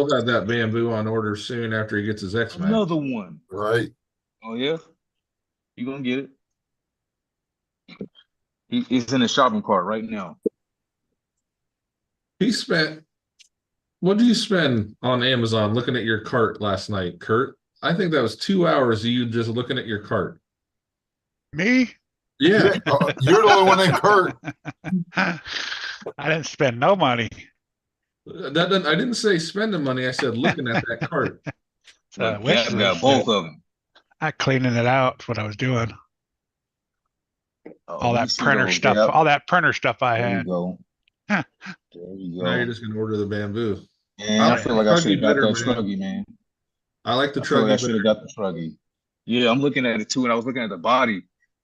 [SPEAKER 2] got that bamboo on order soon after he gets his X-Max.
[SPEAKER 1] Another one.
[SPEAKER 3] Right.
[SPEAKER 1] Oh yeah, you gonna get it? He's in the shopping cart right now.
[SPEAKER 2] He spent, what did you spend on Amazon looking at your cart last night, Kurt? I think that was 2 hours of you just looking at your cart.
[SPEAKER 5] Me?
[SPEAKER 2] Yeah.
[SPEAKER 3] You're the only one named Kurt.
[SPEAKER 5] I didn't spend no money.
[SPEAKER 2] I didn't say spending money. I said looking at that cart.
[SPEAKER 5] It's a
[SPEAKER 1] But
[SPEAKER 5] wish
[SPEAKER 1] Gap got
[SPEAKER 5] list.
[SPEAKER 1] both of them.
[SPEAKER 5] I cleaning it out. Is what I was doing.
[SPEAKER 1] Oh,
[SPEAKER 5] All
[SPEAKER 1] let me
[SPEAKER 5] that
[SPEAKER 1] see
[SPEAKER 5] printer
[SPEAKER 1] those,
[SPEAKER 5] stuff.
[SPEAKER 1] Gap.
[SPEAKER 5] All that printer stuff I
[SPEAKER 1] There you
[SPEAKER 5] had.
[SPEAKER 1] go.
[SPEAKER 5] Huh.
[SPEAKER 1] There you
[SPEAKER 2] Now you're
[SPEAKER 1] go.
[SPEAKER 2] just gonna order the bamboo.
[SPEAKER 1] Man,
[SPEAKER 2] I
[SPEAKER 1] I
[SPEAKER 2] like
[SPEAKER 1] feel
[SPEAKER 2] the
[SPEAKER 1] like I should
[SPEAKER 2] truggy
[SPEAKER 1] have got
[SPEAKER 2] better,
[SPEAKER 1] that
[SPEAKER 2] man.
[SPEAKER 1] truggy, man.
[SPEAKER 2] I like the
[SPEAKER 1] I feel like I
[SPEAKER 2] truggy
[SPEAKER 1] should have
[SPEAKER 2] better.
[SPEAKER 1] got the truggy. Yeah, I'm looking at it too, and I was looking at the body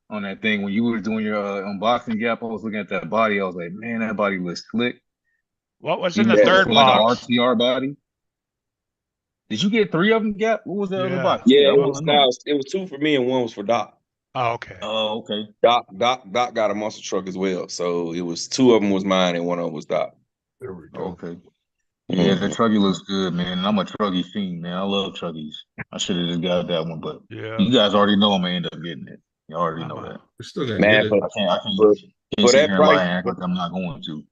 [SPEAKER 1] on that thing when you were doing your unboxing, Gap. I was looking at that body. I was like, man, that body looks slick.
[SPEAKER 5] What was in
[SPEAKER 1] Even
[SPEAKER 5] the
[SPEAKER 1] for
[SPEAKER 5] third
[SPEAKER 1] like an
[SPEAKER 5] box?
[SPEAKER 1] RTR body. Did you get 3 of them, Gap? What was the other
[SPEAKER 5] Yeah.
[SPEAKER 1] box?
[SPEAKER 4] Yeah,
[SPEAKER 1] Yeah, I
[SPEAKER 4] it
[SPEAKER 5] What?
[SPEAKER 4] was
[SPEAKER 1] want to know.
[SPEAKER 4] it was two for me and one was for Doc.
[SPEAKER 5] Oh, okay.
[SPEAKER 1] Oh, okay.
[SPEAKER 4] Doc got a monster truck as well. So it was two of them was mine and one of them was Doc.
[SPEAKER 3] There we go.
[SPEAKER 1] Okay. Yeah, the truggy looks good, man. And I'm a truggy fiend, man. I love truggies. I should have just got that one, but
[SPEAKER 5] Yeah.
[SPEAKER 1] you guys already know I'm gonna end up getting it. You already
[SPEAKER 5] I'm
[SPEAKER 1] know that.
[SPEAKER 2] We're still gonna
[SPEAKER 4] Man,
[SPEAKER 2] get it.
[SPEAKER 4] for,
[SPEAKER 1] Can't
[SPEAKER 4] for
[SPEAKER 1] sit
[SPEAKER 4] that
[SPEAKER 1] here and lie
[SPEAKER 4] price,
[SPEAKER 1] and act like I'm not going to.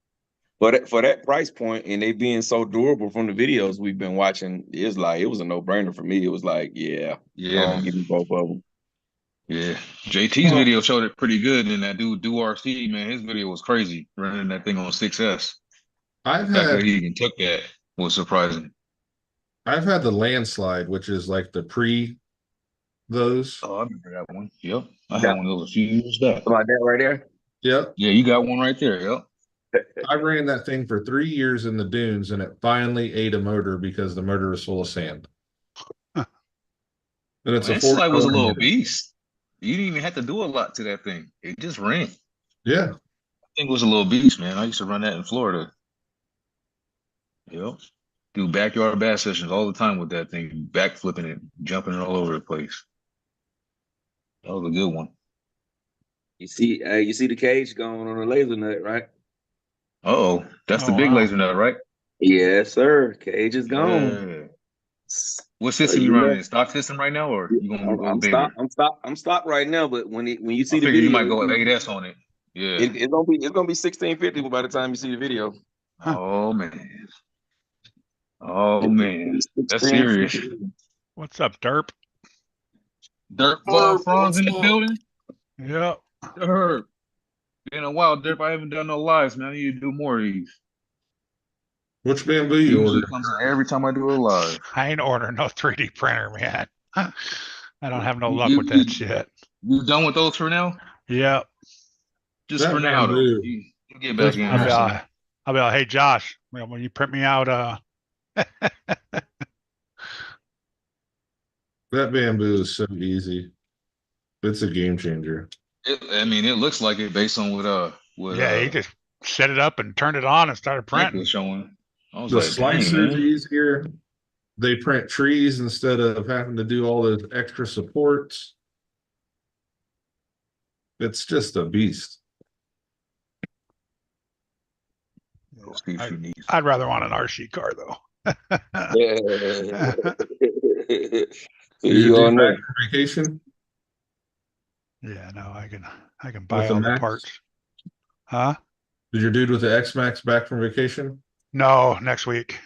[SPEAKER 4] for that price point, and they being so durable from the videos we've been watching, it's like it was a no-brainer for me. It was like, yeah,
[SPEAKER 1] Yeah,
[SPEAKER 4] give me both of them.
[SPEAKER 1] yeah. JT's video showed it pretty good, and that dude do RC, man, his video was crazy running that thing on 6S.
[SPEAKER 2] I've
[SPEAKER 1] The fact that
[SPEAKER 2] had
[SPEAKER 1] he even took that was surprising.
[SPEAKER 2] I've had the landslide, which is like the pre those.
[SPEAKER 1] Oh, I remember that one. Yep. I had
[SPEAKER 4] Yeah.
[SPEAKER 1] one of those a few years back.
[SPEAKER 4] Like that right there.
[SPEAKER 2] Yep.
[SPEAKER 1] Yeah, you got one right there. Yep.
[SPEAKER 2] I ran that thing for 3 years in the dunes and it finally ate a motor because the motor was full of sand.
[SPEAKER 5] Huh.
[SPEAKER 2] And it's a
[SPEAKER 1] Landslide was a little
[SPEAKER 2] motor.
[SPEAKER 1] beast. You didn't even have to do a lot to that thing. It just ran.
[SPEAKER 2] Yeah.
[SPEAKER 1] Thing was a little beast, man. I used to run that in Florida. Yep. Do backyard bass sessions all the time with that thing, back flipping it, jumping it all over the place. That was a good one.
[SPEAKER 4] You see the cage going on a laser nut, right?
[SPEAKER 1] Oh, that's the
[SPEAKER 5] Oh,
[SPEAKER 1] big
[SPEAKER 5] wow.
[SPEAKER 1] laser nut, right?
[SPEAKER 4] Yes, sir. Cage is gone.
[SPEAKER 1] Yeah. What
[SPEAKER 4] So
[SPEAKER 1] system you
[SPEAKER 4] you know,
[SPEAKER 1] running? Stock system right now, or you gonna go
[SPEAKER 4] I'm
[SPEAKER 1] bigger?
[SPEAKER 4] stopped. I'm stopped right now. But when you
[SPEAKER 1] I
[SPEAKER 4] see the
[SPEAKER 1] figured you
[SPEAKER 4] video,
[SPEAKER 1] might go 8S on it. Yeah.
[SPEAKER 4] it's gonna be 1650 by the time you see the video.
[SPEAKER 5] Huh.
[SPEAKER 1] Oh man. Oh
[SPEAKER 4] It's
[SPEAKER 1] man. That's serious.
[SPEAKER 4] 1650.
[SPEAKER 5] What's up, Derp?
[SPEAKER 1] Dirt
[SPEAKER 3] Herb,
[SPEAKER 1] Franz
[SPEAKER 3] what's
[SPEAKER 1] in the
[SPEAKER 3] up?
[SPEAKER 1] building.
[SPEAKER 5] Yep.
[SPEAKER 1] Derp. Been a while, Derp. I haven't done no lives, man. I need to do more of these.
[SPEAKER 2] Which bamboo you
[SPEAKER 1] Usually
[SPEAKER 2] ordered?
[SPEAKER 1] comes in every time I do a live.
[SPEAKER 5] I ain't ordering no 3D printer, man. I don't have no
[SPEAKER 1] You,
[SPEAKER 5] luck
[SPEAKER 1] you,
[SPEAKER 5] with that
[SPEAKER 1] you,
[SPEAKER 5] shit.
[SPEAKER 1] you done with those for now?
[SPEAKER 5] Yep.
[SPEAKER 1] Just
[SPEAKER 2] That
[SPEAKER 1] for now, though.
[SPEAKER 2] bamboo.
[SPEAKER 1] You get back
[SPEAKER 2] Those
[SPEAKER 1] in
[SPEAKER 5] I'll be
[SPEAKER 1] there.
[SPEAKER 2] plastic.
[SPEAKER 5] I'll be like, hey Josh, when you print me out,
[SPEAKER 2] That bamboo is so easy. It's a game changer.
[SPEAKER 1] I mean, it looks like it based on what
[SPEAKER 5] yeah, he just set it up and turned it on and started
[SPEAKER 1] Nick
[SPEAKER 5] printing.
[SPEAKER 1] was showing. I was
[SPEAKER 2] The
[SPEAKER 1] like, dang,
[SPEAKER 2] slicer's
[SPEAKER 1] man.
[SPEAKER 2] easier. They print trees instead of having to do all those extra supports. It's just a beast.
[SPEAKER 1] Go see if she needs.
[SPEAKER 5] I'd rather want an RC car though.
[SPEAKER 4] Yeah.
[SPEAKER 2] Did your
[SPEAKER 4] You all
[SPEAKER 2] dude
[SPEAKER 4] know.
[SPEAKER 2] back from vacation
[SPEAKER 5] Yeah, no, I can
[SPEAKER 2] with
[SPEAKER 5] buy
[SPEAKER 2] the
[SPEAKER 5] all the
[SPEAKER 2] Max?
[SPEAKER 5] parts. Huh?
[SPEAKER 2] Did your dude with the X Max back from vacation?
[SPEAKER 5] No, next week.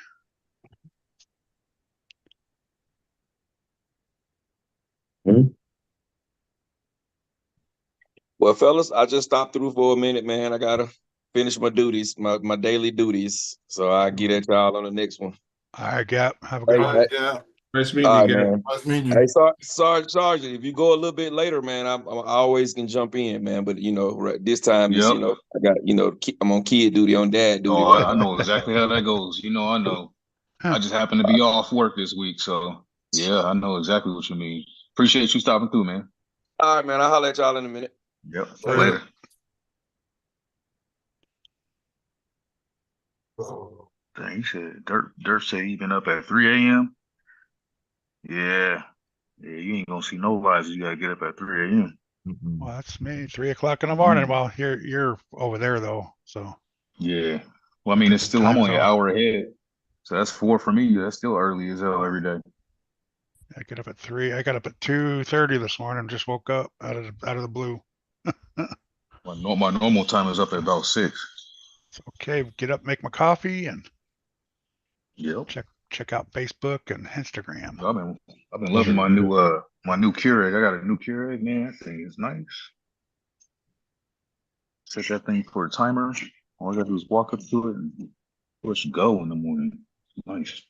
[SPEAKER 4] Well, fellas, I just stopped through for a minute, man. I gotta finish my duties, my daily duties. So I get at y'all on the next one.
[SPEAKER 5] All right, Gap. Have a good
[SPEAKER 4] Hey,
[SPEAKER 5] one.
[SPEAKER 3] All right, yeah.
[SPEAKER 2] Nice meeting
[SPEAKER 4] all
[SPEAKER 2] you,
[SPEAKER 4] right,
[SPEAKER 2] Gap.
[SPEAKER 4] man.
[SPEAKER 3] Nice meeting
[SPEAKER 4] Hey,
[SPEAKER 3] you.
[SPEAKER 4] Sergeant, if you go a little bit later, man, I always can jump in, man. But right, this time is,
[SPEAKER 1] Yep.
[SPEAKER 4] I got, I'm on kid duty, on dad duty.
[SPEAKER 1] Oh, I know exactly how that goes. I know. I just happen to be off work this week, so yeah, I know exactly what you mean. Appreciate you stopping through, man.
[SPEAKER 4] All right, man. I'll holler at y'all in a minute.
[SPEAKER 1] Yep.
[SPEAKER 3] Later.
[SPEAKER 1] Later.
[SPEAKER 3] Oh,
[SPEAKER 1] Dang, he said Dirt said he been up at 3 a.m. Yeah. Yeah, you ain't gonna see no lives. You gotta get up at 3 a.m.
[SPEAKER 5] Well, that's me, 3 o'clock in the morning.
[SPEAKER 1] Mm.
[SPEAKER 5] Well, you're over there though, so
[SPEAKER 1] Yeah. Well, I mean, it's
[SPEAKER 5] different
[SPEAKER 1] still I'm
[SPEAKER 5] time
[SPEAKER 1] only an
[SPEAKER 5] zone.
[SPEAKER 1] hour ahead, so that's 4 for me. That's still early as hell every day.
[SPEAKER 5] I get up at 3. I got up at 2:30 this morning. Just woke up out of the blue.
[SPEAKER 1] My normal time is up at about 6.
[SPEAKER 5] It's okay. Get up, make my coffee, and
[SPEAKER 1] Yep.
[SPEAKER 5] check out Facebook and Instagram.
[SPEAKER 1] I've been loving my new Keurig. I got a new Keurig, man. That thing is nice. Set that thing for a timer. All I gotta do is walk up to it and push go in the morning. Nice.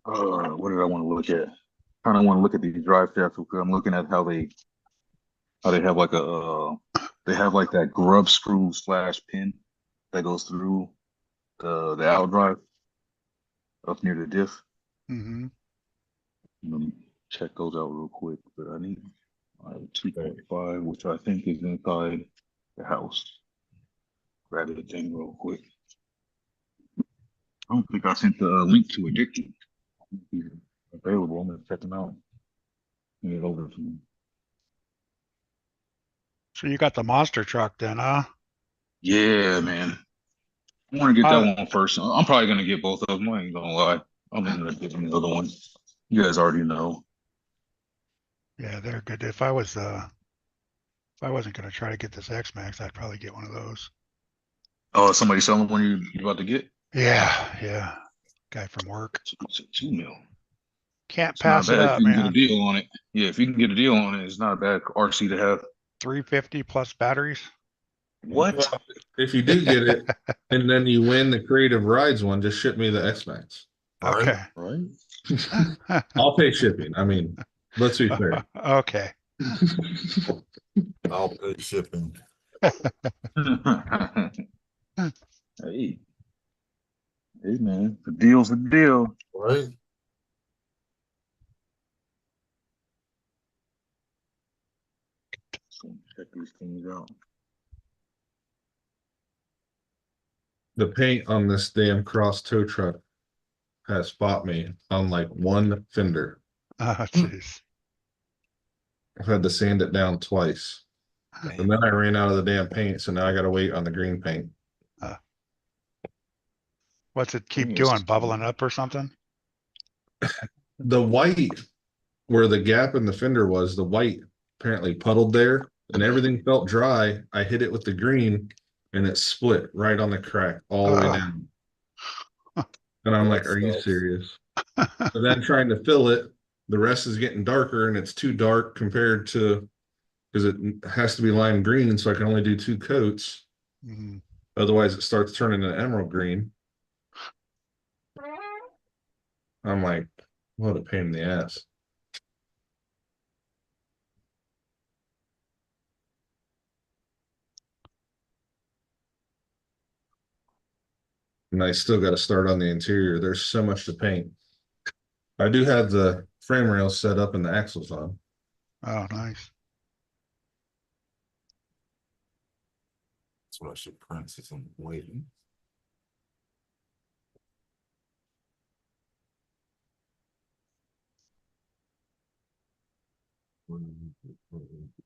[SPEAKER 1] What did I want to look at? Kind of want to look at these drive shafts because I'm looking at how they have like they have like that grub screw / pin that goes through the out drive up near the diff.
[SPEAKER 5] Mm-hmm.
[SPEAKER 1] Let me check those out real quick. But I need 2.5, which I think is inside the house. Grab the thing real quick. I don't think I sent the link to Addicted. Available. I'm gonna check them out. Get it over to me.
[SPEAKER 5] So you got the monster truck then, huh?
[SPEAKER 1] Yeah, man. I want to get that
[SPEAKER 5] Uh,
[SPEAKER 1] one first. I'm probably gonna get both of them. I ain't gonna lie. I'm gonna get the other one. You guys already know.
[SPEAKER 5] Yeah, they're good. If I wasn't gonna try to get this X Max, I'd probably get one of those.
[SPEAKER 1] Oh, somebody selling one you about to get?
[SPEAKER 5] Yeah. Guy from work.
[SPEAKER 1] It's a 2 mil.
[SPEAKER 5] Can't
[SPEAKER 1] It's not
[SPEAKER 5] pass it
[SPEAKER 1] bad if
[SPEAKER 5] up,
[SPEAKER 1] you can get a
[SPEAKER 5] man.
[SPEAKER 1] deal on it. Yeah, if you can get a deal on it, it's not a bad RC to have.
[SPEAKER 5] 350 plus batteries.
[SPEAKER 1] What?
[SPEAKER 2] Well, if you do get it and then you win the Creative Rides one, just ship me the X-Max.
[SPEAKER 5] Okay.
[SPEAKER 1] Right?
[SPEAKER 2] I'll pay shipping. I mean, let's be fair.
[SPEAKER 5] Okay.
[SPEAKER 3] I'll pay shipping.
[SPEAKER 1] Hey, hey, man, the deal's a deal.
[SPEAKER 3] Right?
[SPEAKER 1] So check these things out.
[SPEAKER 2] The paint on this damn cross tow truck has spot me on like one fender.
[SPEAKER 5] Oh, jeez.
[SPEAKER 2] I've had to sand it down twice. And then I ran out of the damn paint, so now I gotta wait on the green paint.
[SPEAKER 5] What's it keep
[SPEAKER 1] Yes.
[SPEAKER 5] doing? Bubbling up or something?
[SPEAKER 2] The white where the gap in the fender was, the white apparently puddled there and everything felt dry. I hit it with the green and it split right on the crack all the way down. And I'm like, are you serious? But then trying to fill it, the rest is getting darker and it's too dark compared to because it has to be lime green, so I can only do 2 coats.
[SPEAKER 5] Mhm.
[SPEAKER 2] Otherwise, it starts turning an emerald green. I'm like, what a pain in the ass. And I still got to start on the interior. There's so much to paint. I do have the frame rails set up and the axles on.
[SPEAKER 5] Oh, nice.
[SPEAKER 3] That's what I should print since I'm waiting.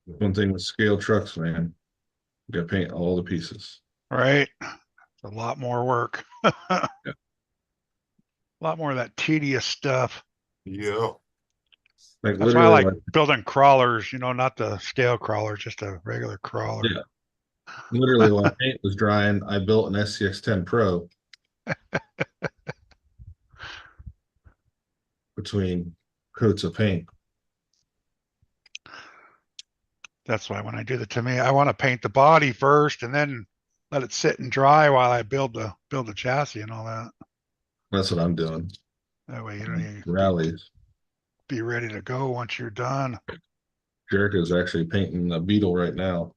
[SPEAKER 2] One thing with scale trucks, man, you got to paint all the pieces.
[SPEAKER 5] Right. It's a lot more work. A lot more of that tedious stuff.
[SPEAKER 3] Yeah.
[SPEAKER 2] Like
[SPEAKER 5] That's why I
[SPEAKER 2] literally,
[SPEAKER 5] like building crawlers, not the scale crawler, just a regular crawler.
[SPEAKER 2] yeah, literally while paint was drying, I built an SCX10 Pro between coats of paint.
[SPEAKER 5] That's why when I do the Tamiya, I want to paint the body first and then let it sit and dry while I build the chassis and all that.
[SPEAKER 2] That's what I'm doing.
[SPEAKER 5] That way you don't need to
[SPEAKER 2] Rallies.
[SPEAKER 5] be ready to go once you're done.
[SPEAKER 2] Jericho's actually painting a beetle right now.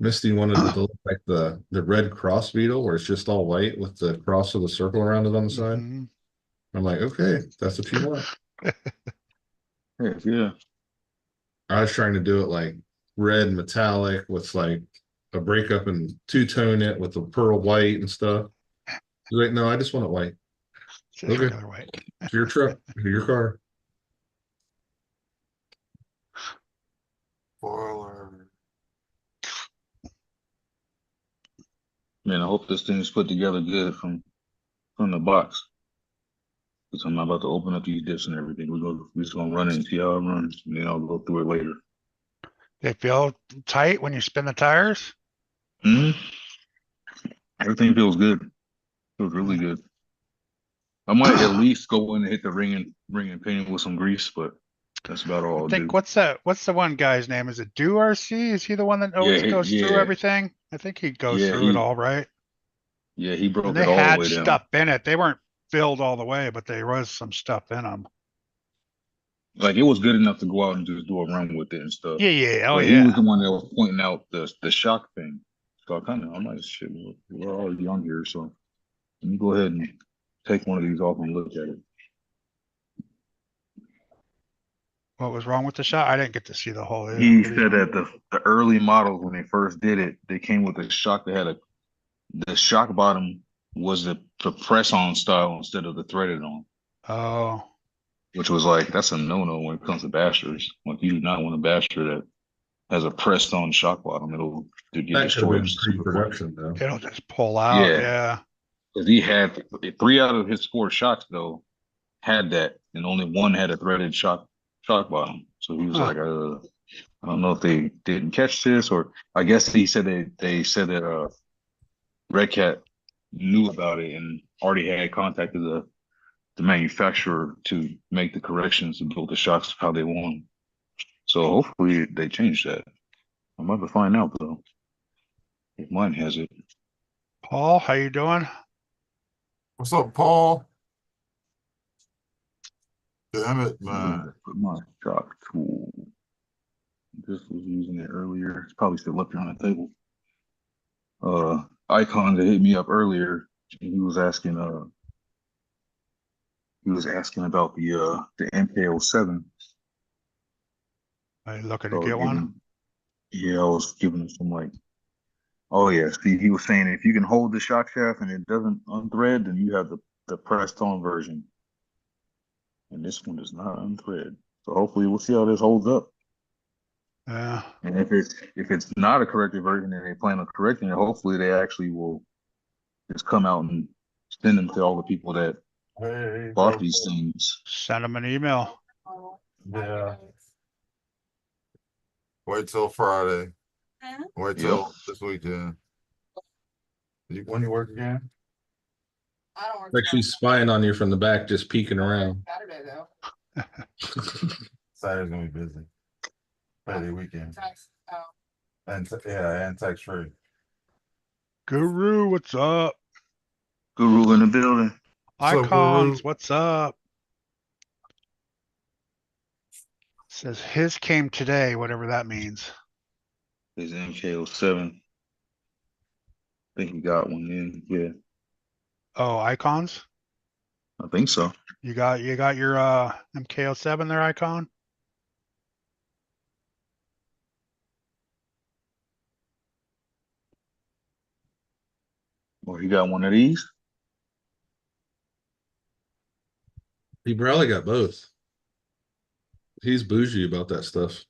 [SPEAKER 2] Misty wanted it to look like the red cross beetle where it's just all white with the cross of the circle around it on the side.
[SPEAKER 5] Mhm.
[SPEAKER 2] I'm like, okay, that's what you want.
[SPEAKER 1] Heck yeah.
[SPEAKER 2] I was trying to do it like red metallic with like a breakup and two-tone it with the pearl white and stuff. He's like, no, I just want it white.
[SPEAKER 5] Just
[SPEAKER 2] Okay.
[SPEAKER 5] regular white.
[SPEAKER 2] It's your truck, your car.
[SPEAKER 3] Spoiler.
[SPEAKER 1] Man, I hope this thing's put together good from the box. Because I'm about to open up these dips and everything. We're just gonna run it and see how it runs, and then I'll go through it later.
[SPEAKER 5] They feel tight when you spin the tires.
[SPEAKER 1] Hmm. Everything feels good. Feels really good. I might at least go in and hit the ring and paint it with some grease, but that's about all
[SPEAKER 5] I
[SPEAKER 1] I'll
[SPEAKER 5] think
[SPEAKER 1] do.
[SPEAKER 5] what's the one guy's name? Is it Do RC? Is he the one that
[SPEAKER 1] Yeah,
[SPEAKER 5] always goes through
[SPEAKER 1] yeah,
[SPEAKER 5] everything? I think he goes
[SPEAKER 1] yeah.
[SPEAKER 5] through it all right.
[SPEAKER 1] He
[SPEAKER 5] And
[SPEAKER 1] broke
[SPEAKER 5] they
[SPEAKER 1] it all the
[SPEAKER 5] had
[SPEAKER 1] way down.
[SPEAKER 5] stuff in it. They weren't filled all the way, but there was some stuff in them.
[SPEAKER 1] Like it was good enough to go out and just do a run with it and stuff.
[SPEAKER 5] Yeah, yeah, oh
[SPEAKER 1] But he was
[SPEAKER 5] yeah.
[SPEAKER 1] the one that was pointing out the shock thing. So I'm like, shit, we're already on here, so let me go ahead and take one of these off and look at it.
[SPEAKER 5] What was wrong with the shot? I didn't get to see the whole
[SPEAKER 1] He
[SPEAKER 5] video.
[SPEAKER 1] said that the early models when they first did it, they came with a shock that had the shock bottom was the press on style instead of the threaded on,
[SPEAKER 5] Oh,
[SPEAKER 1] which was like that's a no-no when it comes to bashers. Like you do not want a basher that has a pressed on shock bottom. It'll get
[SPEAKER 2] That could have
[SPEAKER 1] destroyed
[SPEAKER 2] been
[SPEAKER 1] super quick.
[SPEAKER 2] pre-production though.
[SPEAKER 5] it'll just pull out.
[SPEAKER 1] Yeah,
[SPEAKER 5] Yeah.
[SPEAKER 1] because he had 3 out of his 4 shocks though had that, and only one had a threaded shock bottom. So he was
[SPEAKER 5] Huh.
[SPEAKER 1] like, I don't know if they didn't catch this, or I guess he said they said that Red Cat knew about it and already had contacted the manufacturer to make the corrections and build the shocks how they want. So hopefully they change that. I'm about to find out though. If mine has it.
[SPEAKER 5] Paul, how you doing?
[SPEAKER 3] What's up, Paul? Damn it,
[SPEAKER 1] Where did
[SPEAKER 3] man.
[SPEAKER 1] I put my shock tool? Just was using it earlier. It's probably still up here on the table. Icon that hit me up earlier. And he was asking about the MK07.
[SPEAKER 5] Are you looking
[SPEAKER 1] So
[SPEAKER 5] to
[SPEAKER 1] I was
[SPEAKER 5] get one?
[SPEAKER 1] giving, yeah, I was giving him some like, oh yeah. See, he was saying if you can hold the shock shaft and it doesn't unthread, then you have the pressed on version. And this one does not unthread. So hopefully we'll see how this holds up.
[SPEAKER 5] Yeah.
[SPEAKER 1] And if it's not a corrected version and they plan on correcting it, hopefully they actually will just come out and send them to all the people that
[SPEAKER 3] Hey,
[SPEAKER 1] bought
[SPEAKER 3] bro.
[SPEAKER 1] these things.
[SPEAKER 5] Send them an email.
[SPEAKER 3] Yeah. Wait till Friday. Wait
[SPEAKER 1] Yep.
[SPEAKER 3] till this weekend. When you work again?
[SPEAKER 2] Like she's spying on you from the back, just peeking around.
[SPEAKER 6] Saturday though.
[SPEAKER 3] Saturday's gonna be busy. Friday weekend.
[SPEAKER 6] Text, oh.
[SPEAKER 3] And yeah, and tax free.
[SPEAKER 5] Guru, what's up?
[SPEAKER 1] Guru in the building.
[SPEAKER 3] What's up,
[SPEAKER 5] Icons,
[SPEAKER 3] Guru?
[SPEAKER 5] what's up? Says his came today, whatever that means.
[SPEAKER 1] His MK07. I think he got one in. Yeah,
[SPEAKER 5] Oh, icons?
[SPEAKER 1] I think so.
[SPEAKER 5] You got your MK07 there, icon?
[SPEAKER 1] Or he got one of these.
[SPEAKER 2] He probably got both. He's bougie about that stuff.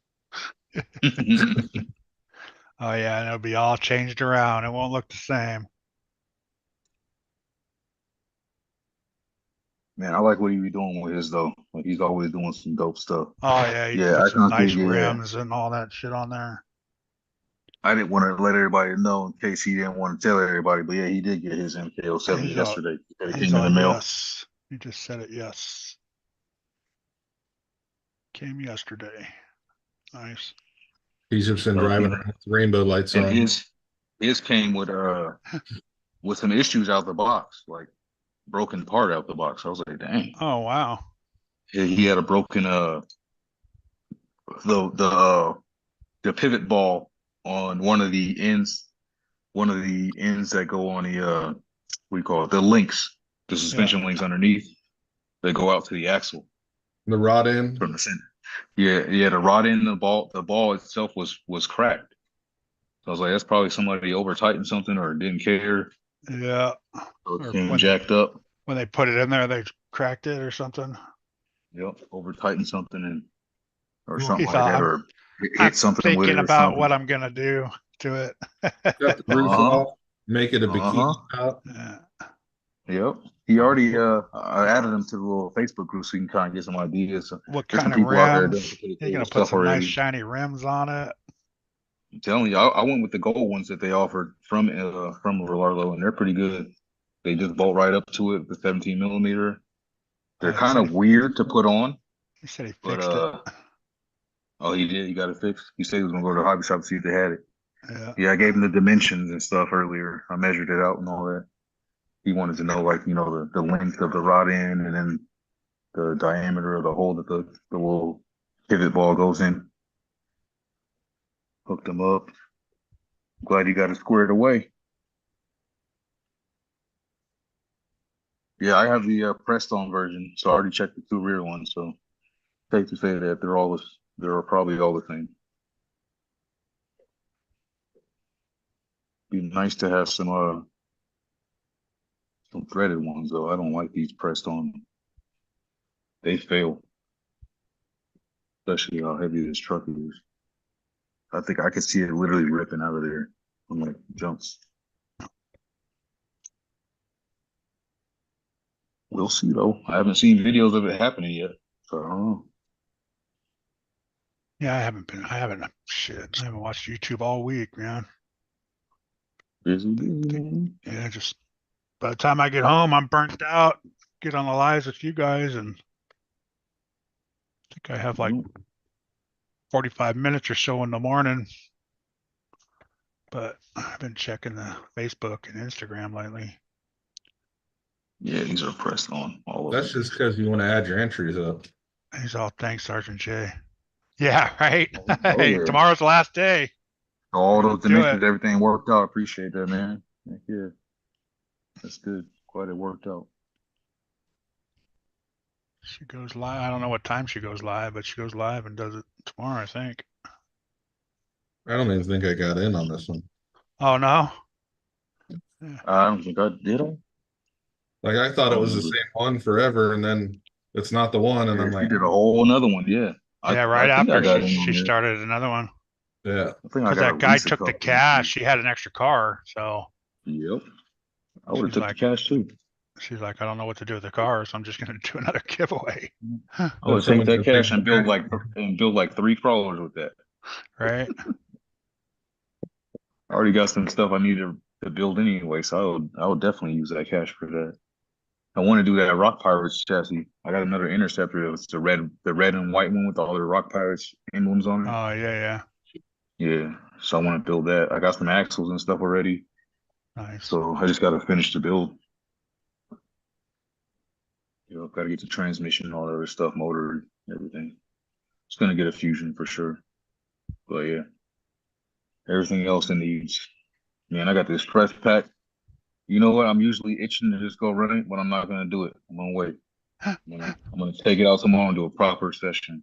[SPEAKER 5] Oh yeah, and it'll be all changed around. It won't look the same.
[SPEAKER 1] Man, I like what he be doing with his though. Like he's always doing some dope stuff.
[SPEAKER 5] Oh yeah, you
[SPEAKER 1] Yeah,
[SPEAKER 5] put
[SPEAKER 1] I
[SPEAKER 5] some
[SPEAKER 1] can't
[SPEAKER 5] nice
[SPEAKER 1] think. Yeah,
[SPEAKER 5] rims and all that shit on there.
[SPEAKER 1] I didn't want to let everybody know in case he didn't want to tell everybody. But yeah, he did get his MK07
[SPEAKER 5] He's all,
[SPEAKER 1] yesterday. It
[SPEAKER 5] he's
[SPEAKER 1] came in
[SPEAKER 5] all
[SPEAKER 1] the mail.
[SPEAKER 5] yes. He just said it yes. Came yesterday. Nice.
[SPEAKER 2] He's just been
[SPEAKER 1] So
[SPEAKER 2] driving around with rainbow lights
[SPEAKER 1] and
[SPEAKER 2] on.
[SPEAKER 1] his came with some issues out the box, like broken part out the box. I was like, dang.
[SPEAKER 5] Oh wow.
[SPEAKER 1] He had a broken the the uh the pivot ball on one of the ends that go on the what do you call it? The links, the suspension links underneath. They go out to the axle
[SPEAKER 2] The rod end.
[SPEAKER 1] from the center. Yeah, the rod end, the ball itself was cracked. So I was like, that's probably somebody over tightened something or didn't care.
[SPEAKER 5] Yeah.
[SPEAKER 1] So it
[SPEAKER 5] Or
[SPEAKER 1] came jacked up.
[SPEAKER 5] when they put it in there, they cracked it or something.
[SPEAKER 1] Yep, over tightened something and or
[SPEAKER 3] He
[SPEAKER 1] something
[SPEAKER 5] He
[SPEAKER 1] like
[SPEAKER 5] thought
[SPEAKER 1] that,
[SPEAKER 5] I'm
[SPEAKER 1] or
[SPEAKER 5] I'm
[SPEAKER 1] hit something with
[SPEAKER 5] thinking
[SPEAKER 1] it or
[SPEAKER 5] about what
[SPEAKER 1] something.
[SPEAKER 5] I'm gonna do to it.
[SPEAKER 2] Cut the roof
[SPEAKER 1] Uh-huh.
[SPEAKER 2] off. Make it a bikini
[SPEAKER 1] Uh-huh.
[SPEAKER 2] top.
[SPEAKER 5] Yeah.
[SPEAKER 1] Yep. He already I added him to the little Facebook group so you can kind of get some ideas. So
[SPEAKER 5] What
[SPEAKER 1] there's some
[SPEAKER 5] kind of
[SPEAKER 1] people out there doing
[SPEAKER 5] rims?
[SPEAKER 1] pretty
[SPEAKER 5] You're
[SPEAKER 1] cool
[SPEAKER 5] gonna put
[SPEAKER 1] stuff
[SPEAKER 5] some nice
[SPEAKER 1] already.
[SPEAKER 5] shiny rims on it.
[SPEAKER 1] I'm telling you, I went with the gold ones that they offered from Rolarlo, and they're pretty good. They just bolt right up to it, the 17 millimeter. They're
[SPEAKER 5] He
[SPEAKER 1] kind
[SPEAKER 5] said
[SPEAKER 1] of weird to put on,
[SPEAKER 5] he said he
[SPEAKER 1] but
[SPEAKER 5] fixed it.
[SPEAKER 1] oh, he did. He got it fixed. He said he was gonna go to the hobby shop to see if they had it.
[SPEAKER 5] Yeah.
[SPEAKER 1] Yeah, I gave him the dimensions and stuff earlier. I measured it out and all that. He wanted to know, like, the length of the rod end and then the diameter of the hole that the little pivot ball goes in. Hooked him up. Glad he got it squared away. Yeah, I have the pressed on version, so I already checked the two rear ones. So safe to say that they're probably all the same. Be nice to have some threaded ones though. I don't like these pressed on. They fail, especially how heavy this truck is. I think I could see it literally ripping out of there on like jumps. We'll see though. I haven't seen videos of it happening yet, so I don't know.
[SPEAKER 5] Yeah, I haven't shit. I haven't watched YouTube all week, man.
[SPEAKER 1] Busy, man.
[SPEAKER 5] Yeah, just by the time I get home, I'm burnt out. Get on the lives with you guys, and I think I have like 45 minutes or so in the morning. but I've been checking the Facebook and Instagram lately.
[SPEAKER 1] Yeah, these are pressed on all of
[SPEAKER 2] That's
[SPEAKER 1] them.
[SPEAKER 2] just because you want to add your entries up.
[SPEAKER 5] He's all, thanks, Sergeant J. Yeah, right.
[SPEAKER 1] Oh,
[SPEAKER 5] Hey,
[SPEAKER 1] yeah.
[SPEAKER 5] tomorrow's the last day.
[SPEAKER 1] All
[SPEAKER 5] Gonna
[SPEAKER 1] those
[SPEAKER 5] do
[SPEAKER 1] dimensions,
[SPEAKER 5] it.
[SPEAKER 1] everything worked out. Appreciate that, man. Heck yeah, that's good. Glad it worked out.
[SPEAKER 5] She goes live. I don't know what time she goes live, but she goes live and does it tomorrow, I think.
[SPEAKER 2] I don't even think I got in on this one.
[SPEAKER 5] Oh no.
[SPEAKER 1] I don't think I did.
[SPEAKER 2] Like I thought
[SPEAKER 1] I
[SPEAKER 2] it
[SPEAKER 1] don't
[SPEAKER 2] was the
[SPEAKER 1] remember.
[SPEAKER 2] same one forever, and then it's not the one, and
[SPEAKER 1] Yeah,
[SPEAKER 2] I'm
[SPEAKER 1] she
[SPEAKER 2] like,
[SPEAKER 1] did a whole another one. Yeah,
[SPEAKER 5] Yeah,
[SPEAKER 1] I
[SPEAKER 5] right
[SPEAKER 1] think I
[SPEAKER 5] after
[SPEAKER 1] got in
[SPEAKER 5] she
[SPEAKER 1] on there.
[SPEAKER 5] started another one.
[SPEAKER 2] yeah.
[SPEAKER 1] I think I
[SPEAKER 5] Because
[SPEAKER 1] got
[SPEAKER 5] that
[SPEAKER 1] at
[SPEAKER 5] guy
[SPEAKER 1] least a
[SPEAKER 5] took the
[SPEAKER 1] couple.
[SPEAKER 5] cash. She had an extra car, so
[SPEAKER 1] Yep, I would have
[SPEAKER 5] she's
[SPEAKER 1] took
[SPEAKER 5] like,
[SPEAKER 1] the cash too.
[SPEAKER 5] I don't know what to do with the car, so I'm just gonna do another giveaway.
[SPEAKER 1] I would take
[SPEAKER 2] Someone's
[SPEAKER 1] that
[SPEAKER 2] gonna
[SPEAKER 1] cash
[SPEAKER 2] take
[SPEAKER 1] and build like 3 crawlers with that.
[SPEAKER 5] Right?
[SPEAKER 1] I already got some stuff I needed to build anyway, so I would definitely use that cash for that. I want to do that Rock Pirates chassis. I got another Interceptor. It's the red and white one with all the Rock Pirates emblems on it.
[SPEAKER 5] Oh yeah.
[SPEAKER 1] Yeah, so I want to build that. I got some axles and stuff already,
[SPEAKER 5] Nice.
[SPEAKER 1] so I just got to finish the build. Got to get the transmission, all the other stuff, motor, everything. It's gonna get a Fusion for sure. But yeah, everything else it needs. Man, I got this press pack. You know what? I'm usually itching to just go run it, but I'm not gonna do it. I'm gonna wait. I'm gonna take it out tomorrow and do a proper session.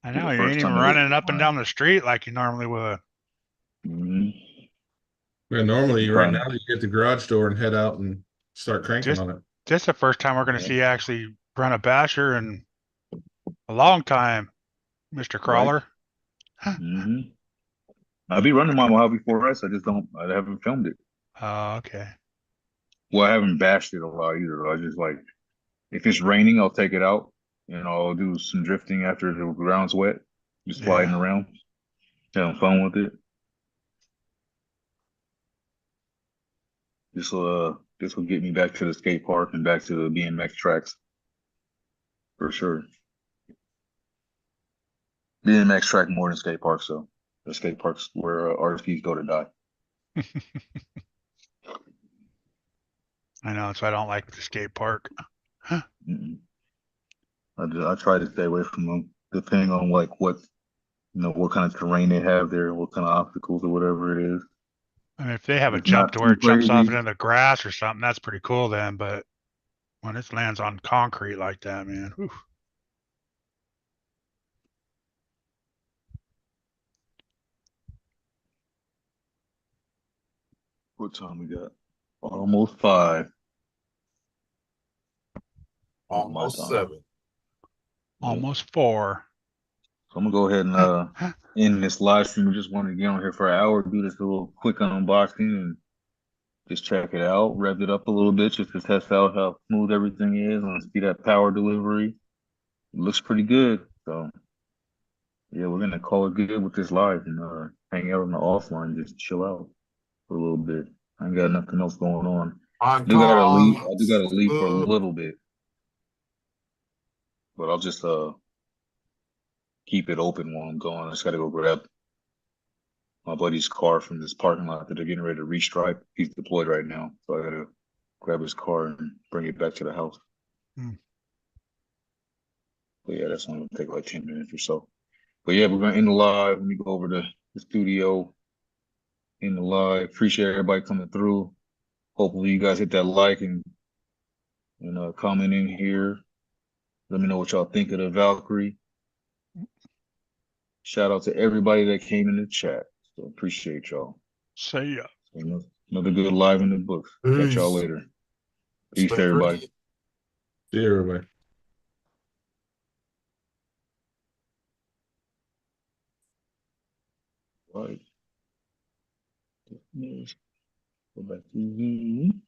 [SPEAKER 5] I
[SPEAKER 1] Be
[SPEAKER 5] know
[SPEAKER 1] the
[SPEAKER 5] you
[SPEAKER 1] first
[SPEAKER 5] ain't even
[SPEAKER 1] time I
[SPEAKER 5] running up and
[SPEAKER 1] hit.
[SPEAKER 5] down the street like you normally would.
[SPEAKER 1] Mm-hmm.
[SPEAKER 2] Yeah, normally right
[SPEAKER 1] Fine.
[SPEAKER 2] now you get the garage door and head out and start cranking
[SPEAKER 5] Just
[SPEAKER 2] on it.
[SPEAKER 5] this the first time we're gonna
[SPEAKER 1] Yeah.
[SPEAKER 5] see you actually run a basher in a long time, Mr.
[SPEAKER 1] Right.
[SPEAKER 5] Crawler.
[SPEAKER 1] Mm-hmm. I'll be running my Mojave 4S. I haven't filmed it.
[SPEAKER 5] Oh, okay.
[SPEAKER 1] Well, I haven't bashed it a lot either. I just like, if it's raining, I'll take it out and I'll do some drifting after the ground's wet, just sliding
[SPEAKER 5] Yeah.
[SPEAKER 1] around, having fun with it. This will get me back to the skate park and back to the BMX tracks for sure. BMX track more than skate park, so the skate parks where RSPs go to die.
[SPEAKER 5] I know, so I don't like the skate park.
[SPEAKER 1] Mm-mm. I try to stay away from them, depending on like what kind of terrain they have there, what kind of obstacles or whatever it is.
[SPEAKER 5] I mean, if they have a
[SPEAKER 1] It's
[SPEAKER 5] jump
[SPEAKER 1] not
[SPEAKER 5] to where
[SPEAKER 1] too
[SPEAKER 5] it jumps off
[SPEAKER 1] crazy.
[SPEAKER 5] into the grass or something, that's pretty cool then. But when it lands on concrete like that, man, whew.
[SPEAKER 1] What time we got? Almost 5. My
[SPEAKER 3] Almost
[SPEAKER 1] time.
[SPEAKER 3] 7.
[SPEAKER 1] Yeah.
[SPEAKER 5] Almost 4.
[SPEAKER 1] So I'm gonna go ahead and end this live stream. We just wanted to get on here for an hour, do this little quick unboxing, and just check it out, rev it up a little bit, just to test out how smooth everything is and see that power delivery. It looks pretty good. So yeah, we're gonna call it good with this live and hang out on the offline, just chill out for a little bit. I ain't got nothing else going on.
[SPEAKER 3] On
[SPEAKER 1] I do gotta leave. I do
[SPEAKER 3] cons.
[SPEAKER 1] gotta leave for a little bit, but I'll just keep it open while I'm going. I just gotta go grab my buddy's car from this parking lot that they're getting ready to restripe. He's deployed right now, so I gotta grab his car and bring it back to the house.
[SPEAKER 5] Hmm.
[SPEAKER 1] But yeah, that's only gonna take like 10 minutes or so. But yeah, we're gonna end the live. Let me go over to the studio, end the live. Appreciate everybody coming through. Hopefully you guys hit that like and comment in here. Let me know what y'all think of the Valkyrie. Shout out to everybody that came in the chat. So appreciate y'all.
[SPEAKER 5] See ya.
[SPEAKER 1] Another good live in the books. Catch y'all
[SPEAKER 3] Peace.
[SPEAKER 1] later. Peace,
[SPEAKER 3] Stay
[SPEAKER 1] everybody.
[SPEAKER 3] free.
[SPEAKER 2] See you, everybody.
[SPEAKER 1] Right. Go back to Zoom.